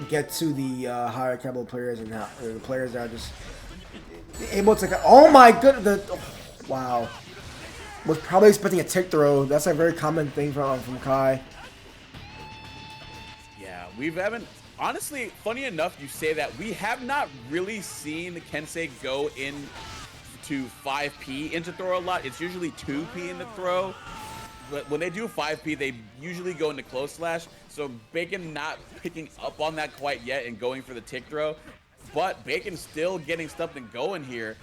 get to the higher caliber players and the players that are just able to. Oh my goodness! Wow, was probably expecting a tick throw. That's a very common thing from Kai. Yeah, we haven't. Honestly, funny enough, you say that. We have not really seen Kensei go in to 5P into throw a lot. It's usually 2P in the throw. But when they do 5P, they usually go into close slash. So Bacon not picking up on that quite yet and going for the tick throw. But Bacon's still getting something going here.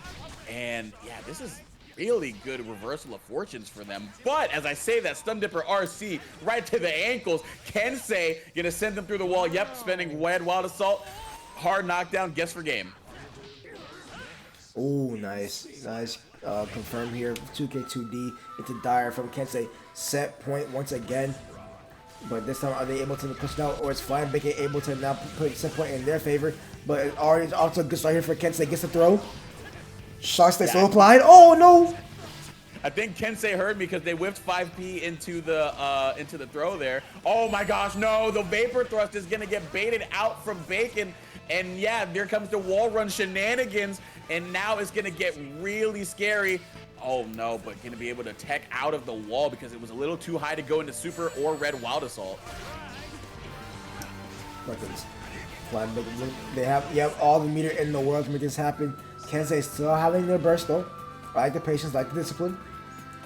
And yeah, this is really good reversal of fortunes for them. But as I say that, Stun Dipper RC right to the ankles. Kensei gonna send them through the wall. Yep, spending Wild Assault. Hard knockdown, guess for game. Oh, nice. Confirm here. 2K2D into Dire from Kensei. Set point once again. But this time, are they able to push it out, or is flyinbacon able to now put set point in their favor? But it already is also a good start here for Kensei. Gets the throw. Shock stay so applied. Oh no! I think Kensei heard me because they whipped 5P into the throw there. Oh my gosh, no! The Vapor Thrust is gonna get baited out from Bacon, and yeah, there comes the wall run shenanigans, and now it's gonna get really scary. Oh no, but gonna be able to tech out of the wall because it was a little too high to go into super or red Wild Assault. Look at this. They have all the meter in the world to make this happen. Kensei still having their burst though. I like the patience, like the discipline.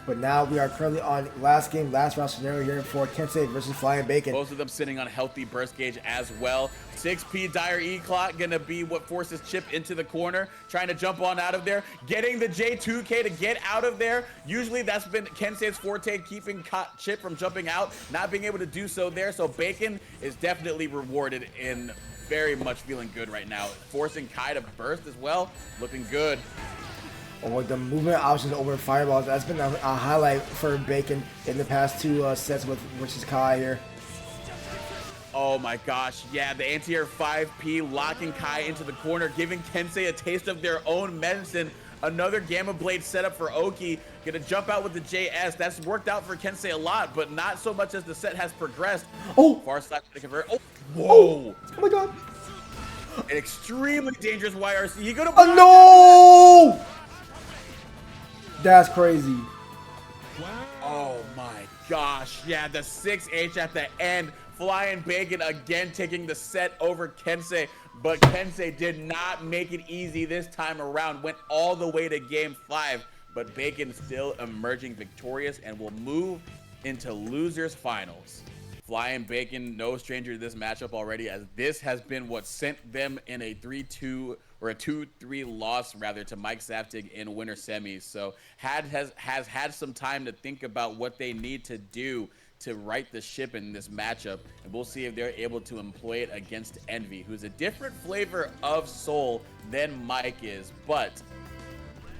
But now we are currently on last game, last round scenario here for Kensei versus Flying Bacon. Both of them sitting on healthy burst gauge as well. 6P Dire E-Clock gonna be what forces Chip into the corner, trying to jump on out of there, getting the J2K to get out of there. Usually that's been Kensei's forte, keeping Chip from jumping out, not being able to do so there. So Bacon is definitely rewarded in very much feeling good right now. Forcing Kai to burst as well, looking good. Oh, the movement options over fireballs, that's been a highlight for Bacon in the past 2 sets with versus Kai here. Oh my gosh, yeah, the anti-air 5P locking Kai into the corner, giving Kensei a taste of their own medicine. Another Gamma Blade setup for Oki. Gonna jump out with the JS. That's worked out for Kensei a lot, but not so much as the set has progressed. Oh! Far slash to convert. Oh, whoa! Oh my god! An extremely dangerous YRC. He gonna no! That's crazy. Oh my gosh, yeah, the 6H at the end. Flying Bacon again taking the set over Kensei, but Kensei did not make it easy this time around. Went all the way to game 5, but Bacon still emerging victorious and will move into losers finals. Flying Bacon, no stranger to this matchup already, as this has been what sent them in a 3-2 or a 2-3 loss rather to Mike Saftig in winter semis. So has had some time to think about what they need to do to right the ship in this matchup, and we'll see if they're able to employ it against Envy, who's a different flavor of Soul than Mike is, but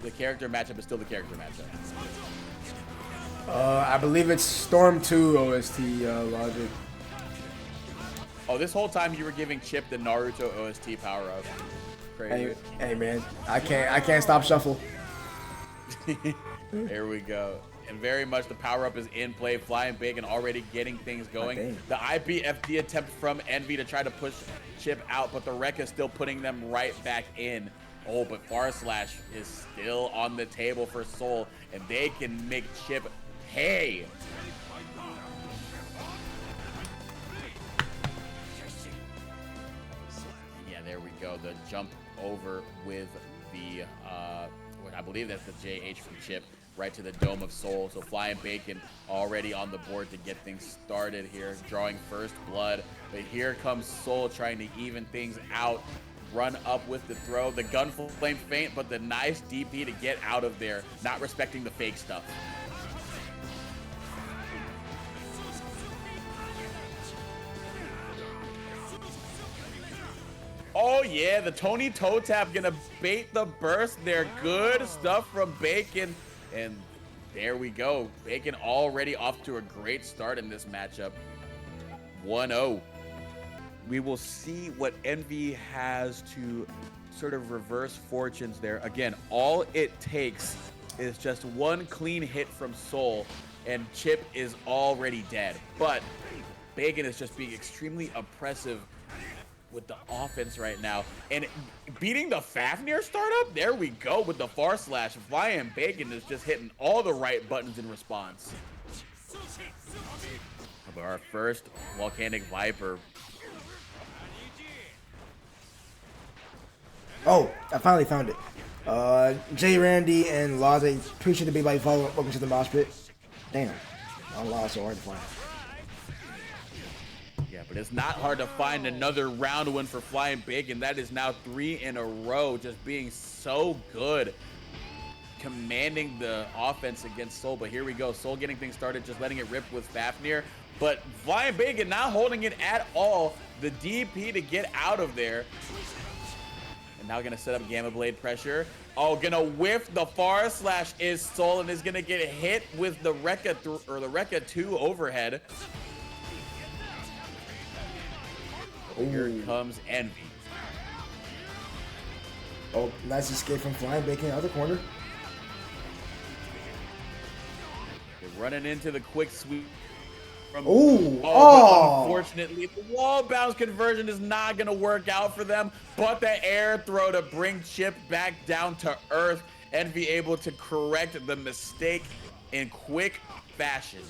the character matchup is still the character matchup. I believe it's Storm 2 OST logic. Oh, this whole time you were giving Chip the Naruto OST power up. Crazy. Hey man, I can't stop shuffle. There we go. And very much the power-up is in play. Flying Bacon already getting things going. The IBFD attempt from Envy to try to push Chip out, but the Wreck is still putting them right back in. Oh, but Far Slash is still on the table for Soul, and they can make Chip pay. Yeah, there we go. The jump over with the, I believe that's the JH from Chip. Right to the Dome of Soul. So Flying Bacon already on the board to get things started here, drawing first blood. But here comes Soul trying to even things out. Run up with the throw. The gun flame feint, but the nice DP to get out of there. Not respecting the fake stuff. Oh yeah, the Tony toe tap gonna bait the burst there. Good stuff from Bacon. And there we go. Bacon already off to a great start in this matchup. 1-0. We will see what Envy has to sort of reverse fortunes there. Again, all it takes is just one clean hit from Soul, and Chip is already dead. But Bacon is just being extremely oppressive with the offense right now, and beating the Fafnir startup. There we go with the Far Slash. Flying Bacon is just hitting all the right buttons in response. Our first Volcanic Viper. Oh, I finally found it. Jay Randy and Laze, appreciate the big light follow. Welcome to the mosh pit. Damn, I lost so hard to find. Yeah, but it's not hard to find another round win for Flying Bacon. That is now 3 in a row, just being so good, commanding the offense against Soul. But here we go, Soul getting things started, just letting it rip with Fafnir. But Flying Bacon not holding it at all. The DP to get out of there. And now gonna set up Gamma Blade pressure. Oh, gonna whiff the Far Slash is Soul, and is gonna get hit with the Rekka 2 overhead. Here comes Envy. Oh, nice escape from Flying Bacon out of the corner. They're running into the quick sweep. Oh! Unfortunately, the wall bounce conversion is not going to work out for them, but the air throw to bring Chip back down to earth. Envy able to correct the mistake in quick fashion.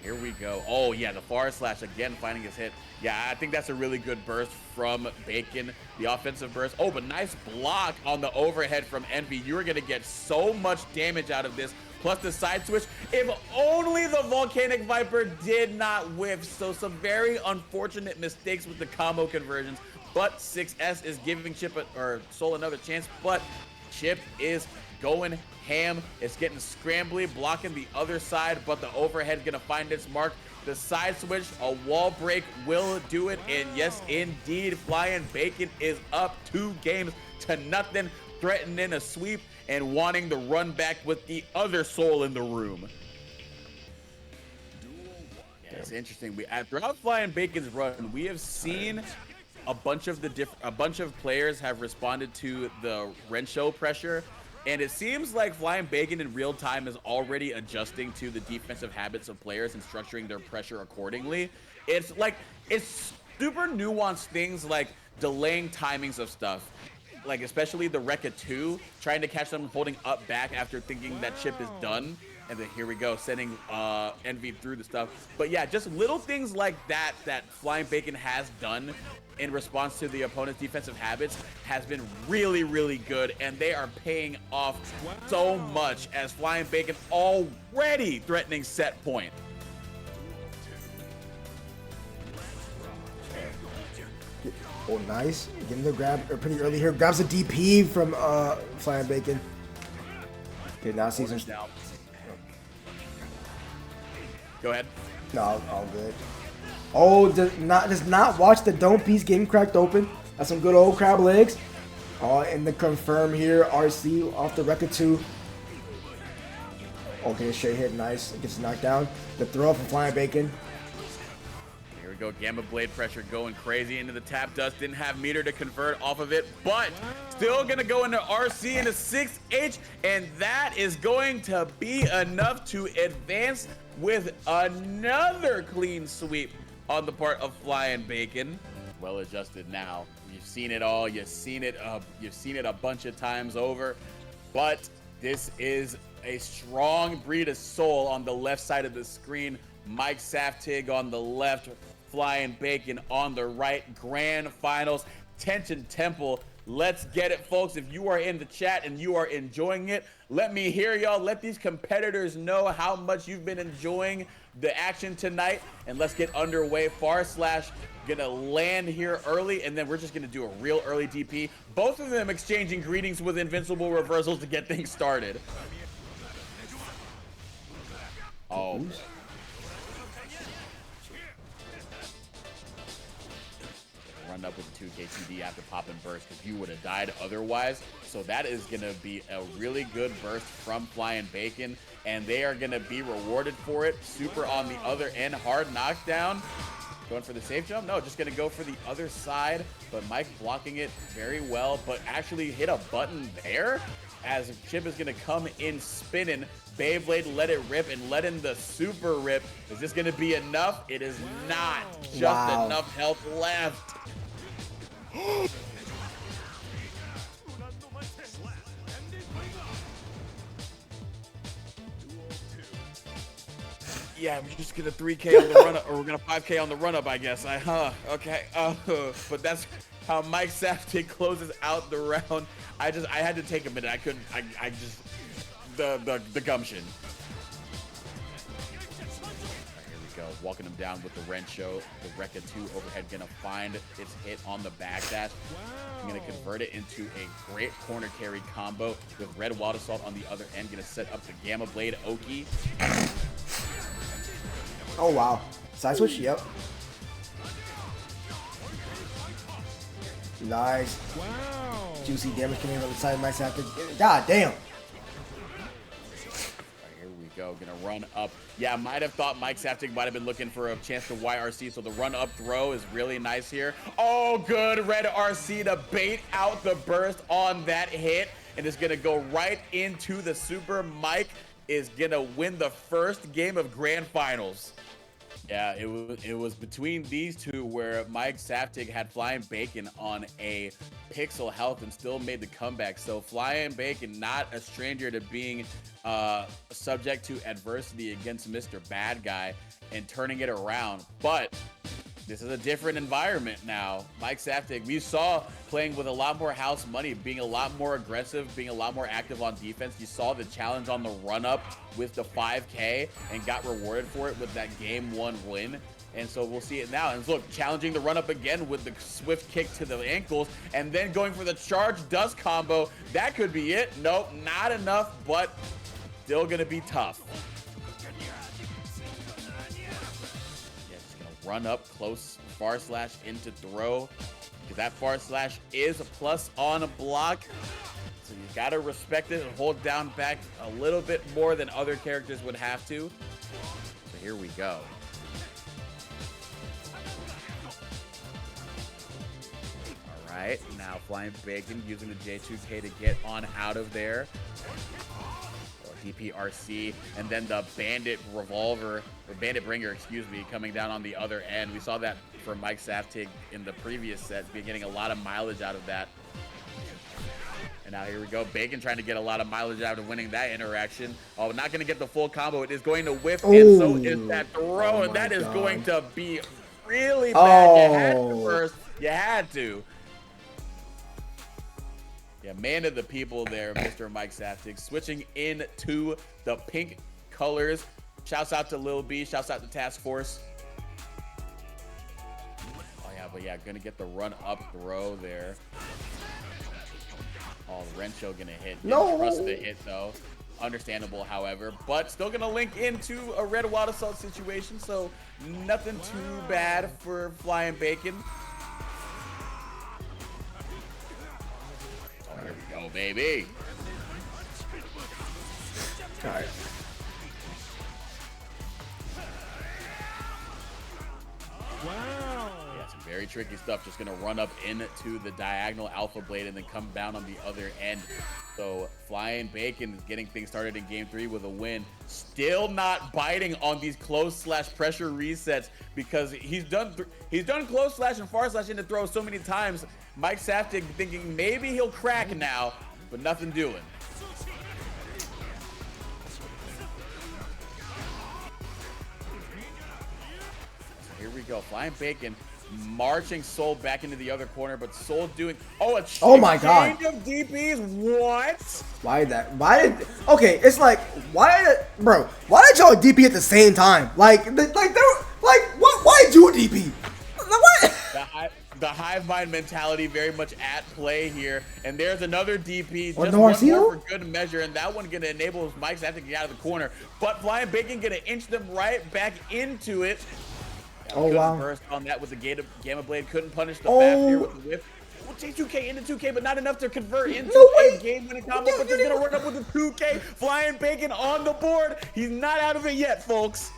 Here we go. Oh, yeah, the forward slash again finding his hit. Yeah, I think that's a really good burst from Bacon, the offensive burst. Oh, but nice block on the overhead from Envy. You are going to get so much damage out of this, plus the side switch. If only the Volcanic Viper did not whiff. So some very unfortunate mistakes with the combo conversions, but 6S is giving Chip or Soul another chance, but Chip is going ham. It's getting scrambly, blocking the other side, but the overhead's gonna find its mark. The side switch, a wall break will do it, and yes, indeed, Flying Bacon is up 2 games to nothing, threatening a sweep and wanting to run back with the other Soul in the room. Yeah, it's interesting. Throughout Flying Bacon's run, we have seen a bunch of players have responded to the Rensho pressure. And it seems like Flying Bacon in real time is already adjusting to the defensive habits of players and structuring their pressure accordingly. It's super nuanced things like delaying timings of stuff. Like especially the Rekka 2, trying to catch them holding up back after thinking that Chip is done. And then here we go, sending Envy through the stuff. But yeah, just little things like that Flying Bacon has done in response to the opponent's defensive habits has been really, really good, and they are paying off so much as Flying Bacon already threatening set point. Oh, nice. Getting the grab pretty early here. Grabs a DP from Flying Bacon. Okay, now season. Go ahead. No, all good. Oh, does not watch the dome piece getting cracked open. That's some good old crab legs. Oh, and the confirm here, RC off the Rekka 2. Okay, straight hit, nice. Gets knocked down. The throw from Flying Bacon. Here we go, Gamma Blade pressure going crazy into the tap dust. Didn't have meter to convert off of it, but still gonna go into RC into 6H, and that is going to be enough to advance with another clean sweep on the part of Flying Bacon. Well adjusted now. You've seen it all. You've seen it a bunch of times over. But this is a strong breed of Soul on the left side of the screen. Mike Saftig on the left, Flying Bacon on the right. Grand finals, Tension Temple. Let's get it, folks. If you are in the chat and you are enjoying it, let me hear y'all. Let these competitors know how much you've been enjoying the action tonight, and let's get underway. / gonna land here early, and then we're just gonna do a real early DP. Both of them exchanging greetings with invincible reversals to get things started. Oh. Run up with 2 KTD after popping burst, because you would have died otherwise. So that is going to be a really good burst from Flying Bacon, and they are going to be rewarded for it. Super on the other end, hard knockdown. Going for the safe jump? No, just going to go for the other side, but Mike blocking it very well, but actually hit a button there as Chip is going to come in spinning. Beyblade, let it rip, and let in the super rip. Is this going to be enough? It is not. Just enough health left. Yeah, we're just gonna 3K on the run up, or we're gonna 5K on the run up, I guess. Okay. But that's how Mike Saftig closes out the round. I had to take a minute. I couldn't. I just the gumption. Here we go, walking him down with the Rensho. The Rekka 2 overhead gonna find its hit on the backdash. I'm gonna convert it into a great corner carry combo with Red Wild Assault on the other end. Gonna set up the Gamma Blade Oki. Oh wow, side switch, yep. Nice. Wow. Juicy damage coming on the side of my Saftig. God damn. Here we go, gonna run up. Yeah, might have thought Mike Saftig might have been looking for a chance to YRC, so the run up throw is really nice here. Oh, good red RC to bait out the burst on that hit, and it's gonna go right into the super. Mike is gonna win the first game of Grand Finals. Yeah, it was between these two where Mike Saftig had Flying Bacon on a pixel health and still made the comeback. So Flying Bacon, not a stranger to being subject to adversity against Mr. Bad Guy and turning it around. But this is a different environment now. Mike Saftig, we saw playing with a lot more house money, being a lot more aggressive, being a lot more active on defense. You saw the challenge on the run-up with the 5K and got rewarded for it with that game 1 win. And so we'll see it now. And look, challenging the run-up again with the swift kick to the ankles and then going for the charge dust combo. That could be it. Nope, not enough, but still gonna be tough. Run up close, far slash into throw, because that far slash is a plus on a block. So you gotta respect it and hold down back a little bit more than other characters would have to. So here we go. All right, now Flying Bacon using the J2K to get on out of there. DPRC, and then the Bandit Revolver, or Bandit Bringer, excuse me, coming down on the other end. We saw that for Mike Saftig in the previous set, be getting a lot of mileage out of that. And now here we go, Bacon trying to get a lot of mileage out of winning that interaction. Oh, not going to get the full combo. It is going to whiff, and so is that throw, and that is going to be really bad. You had to first. You had to. Yeah, man of the people there, Mr. Mike Saftig, switching into the pink colors. Shouts out to Lil B, shouts out to Task Force. Oh yeah, but yeah, gonna get the run up throw there. Oh, Rencho gonna hit. Didn't trust the hit though. Understandable, however, but still gonna link into a red water salt situation, so nothing too bad for Flying Bacon. Here we go, baby. All right. Wow. Yeah, some very tricky stuff. Just gonna run up into the diagonal Alpha Blade and then come down on the other end. So Flying Bacon is getting things started in game 3 with a win. Still not biting on these close slash pressure resets because he's done close slash and far slash into throw so many times. Mike Saftig thinking maybe he'll crack now, but nothing doing. So here we go, Flying Bacon marching Soul back into the other corner, but Soul doing oh my god of DPs. What? Why okay, it's like why did y'all DP at the same time? Why do a DP? What? The hive mind mentality very much at play here, and there's another DP, just one more for good measure, and that one gonna enable Mike's have to get out of the corner, but Flying Bacon gonna inch them right back into it. Oh wow! Burst on that with the Gamma Blade, couldn't punish the fast here with the whip. J2K into 2K, but not enough to convert into a game-winning combo, but just gonna run up with the 2K. Flying Bacon on the board. He's not out of it yet, folks.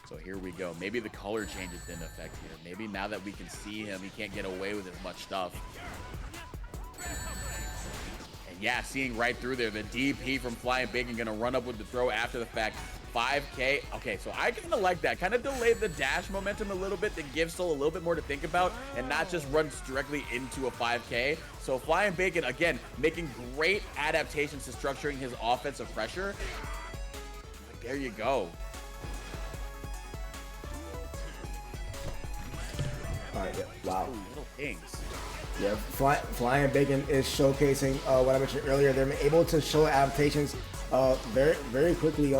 So here we go. Maybe the color changes didn't affect here. Maybe now that we can see him, he can't get away with as much stuff. And yeah, seeing right through there, the DP from Flying Bacon gonna run up with the throw after the fact. 5K. Okay, so I kind of like that. Kind of delayed the dash momentum a little bit to give Soul a little bit more to think about and not just run directly into a 5K. So Flying Bacon, again, making great adaptations to structuring his offensive pressure. But there you go. All right, yeah. Wow. Ooh, little things. Yeah, Flying Bacon is showcasing what I mentioned earlier. They're able to show adaptations very, very quickly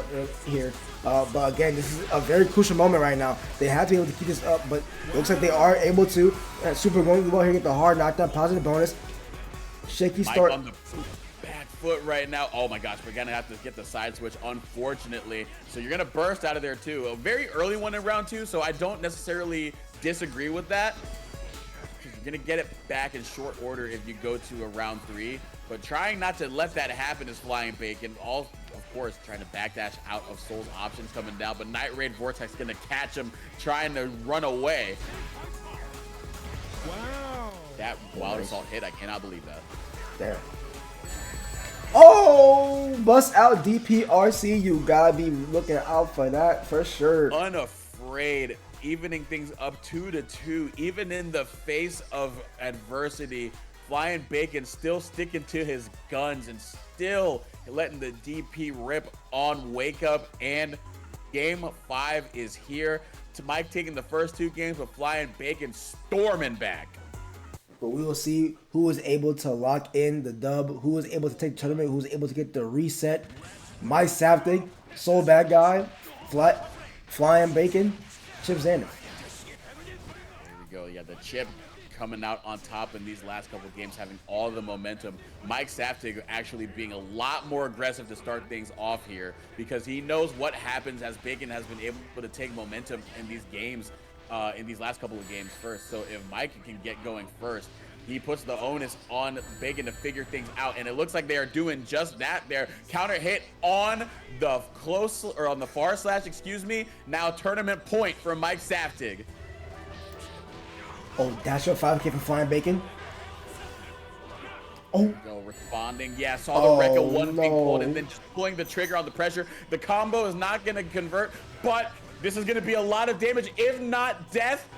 here. But again, this is a very crucial moment right now. They have to be able to keep this up, but it looks like they are able to. Super going well here, get the hard knockdown, positive bonus. Shaky start. On the back foot right now. Oh my gosh, we're gonna have to get the side switch, unfortunately. So you're gonna burst out of there too. A very early one in round 2, so I don't necessarily disagree with that. You're gonna get it back in short order if you go to a round 3, but trying not to let that happen is Flying Bacon. All, of course, trying to backdash out of Soul's options coming down, but Night Raid Vortex gonna catch him trying to run away. Wow. That Wild Assault hit, I cannot believe that. There. Oh! Oh, bust out DPRC. You gotta be looking out for that for sure. Unafraid, evening things up 2-2, even in the face of adversity. Flying Bacon still sticking to his guns and still letting the DP rip on Wake Up. And game 5 is here. To Mike taking the first 2 games, but Flying Bacon storming back. But we will see who was able to lock in the dub, who was able to take the tournament, who was able to get the reset. My Saftig, Soul Bad Guy, Flying Bacon, Chip Xander. There we go. Yeah, the Chip coming out on top in these last couple of games, having all the momentum. Mike Saftig actually being a lot more aggressive to start things off here because he knows what happens as Bacon has been able to take momentum in these games, in these last couple of games first. So if Mike can get going first, he puts the onus on Bacon to figure things out, and it looks like they are doing just that. Their counter hit on the on the far slash, excuse me. Now tournament point for Mike Saftig. Oh, dash up 5K for Flying Bacon. Oh. Go responding. Yeah, saw the Rekka one being pulled and then just pulling the trigger on the pressure. The combo is not going to convert, but this is going to be a lot of damage, if not death.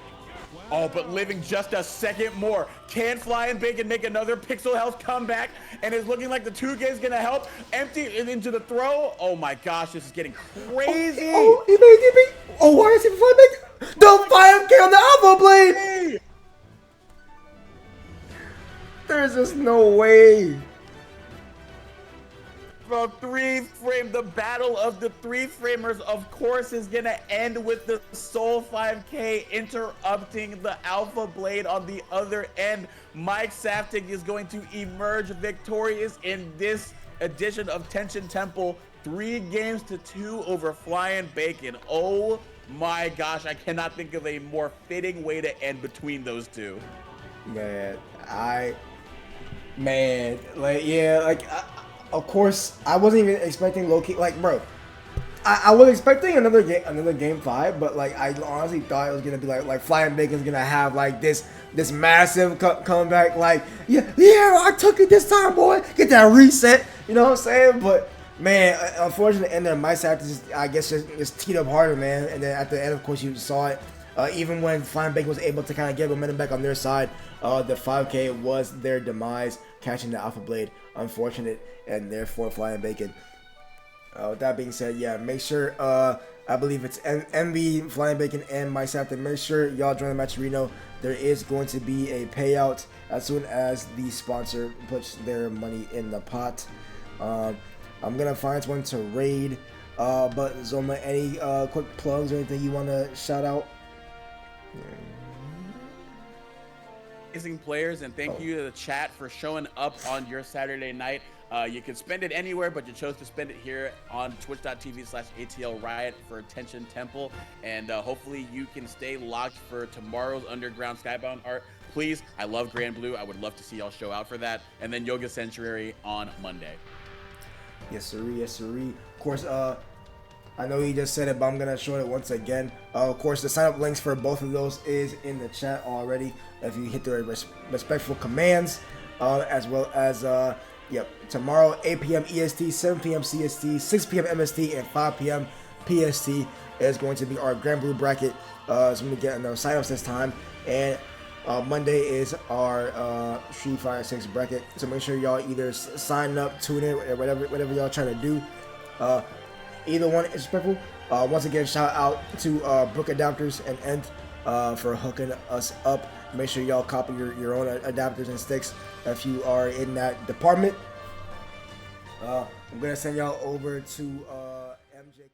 Oh, but living just a second more. Can Flying Bacon make another pixel health comeback? And it's looking like the 2K is going to help. Empty into the throw. Oh my gosh, this is getting crazy. Oh, he made DP. Oh, why is he Flying Bacon? The 5K on the Alpha Blade. Hey. There's just no way. The 3-frame, the battle of the 3-framers, of course, is going to end with the Soul 5K interrupting the Alpha Blade on the other end. Mike Saftig is going to emerge victorious in this edition of Tension Temple. 3-2 over Flying Bacon. Oh my gosh, I cannot think of a more fitting way to end between those two. Man, of course, I wasn't even expecting low-key, like, bro, I was expecting another game 5, but, like, I honestly thought it was going to be, like Flying Bacon's going to have, like, this massive comeback, like, yeah, I took it this time, boy, get that reset, you know what I'm saying, but, man, unfortunately, and then my side just teed up harder, man, and then at the end, of course, you saw it, even when Flying Bacon was able to kind of get momentum back on their side, the 5K was their demise, catching the Alpha Blade. Unfortunate, and therefore Flying Bacon. With that being said, yeah, make sure, I believe it's MV, Flying Bacon, and myself, to make sure y'all join the HappyRio. There is going to be a payout as soon as the sponsor puts their money in the pot. I'm going to find one to raid, but Zoma, any quick plugs or anything you want to shout out? Amazing players, and thank you to the chat for showing up on your Saturday night. You can spend it anywhere, but you chose to spend it here on twitch.tv/ATLRiot for Tension Temple, and hopefully you can stay locked for tomorrow's Underground Skybound art. Please, I love Grand Blue. I would love to see y'all show out for that, and then Yoga Sanctuary on Monday. Yes, sir. Yes, sir. Of course, I know he just said it, but I'm gonna show it once again. Of course, the sign-up links for both of those is in the chat already. If you hit the respectful commands, as well as tomorrow 8 p.m. EST, 7 p.m. CST, 6 p.m. MST, and 5 p.m. PST is going to be our Grand Blue bracket. So we get no sign-ups this time, and Monday is our Street Fighter 6 bracket. So make sure y'all either sign up, tune in, or whatever y'all trying to do. Either one is respectful. Once again, shout out to Brook Adapters and Ent for hooking us up. Make sure y'all copy your own adapters and sticks if you are in that department. I'm gonna send y'all over to MJ.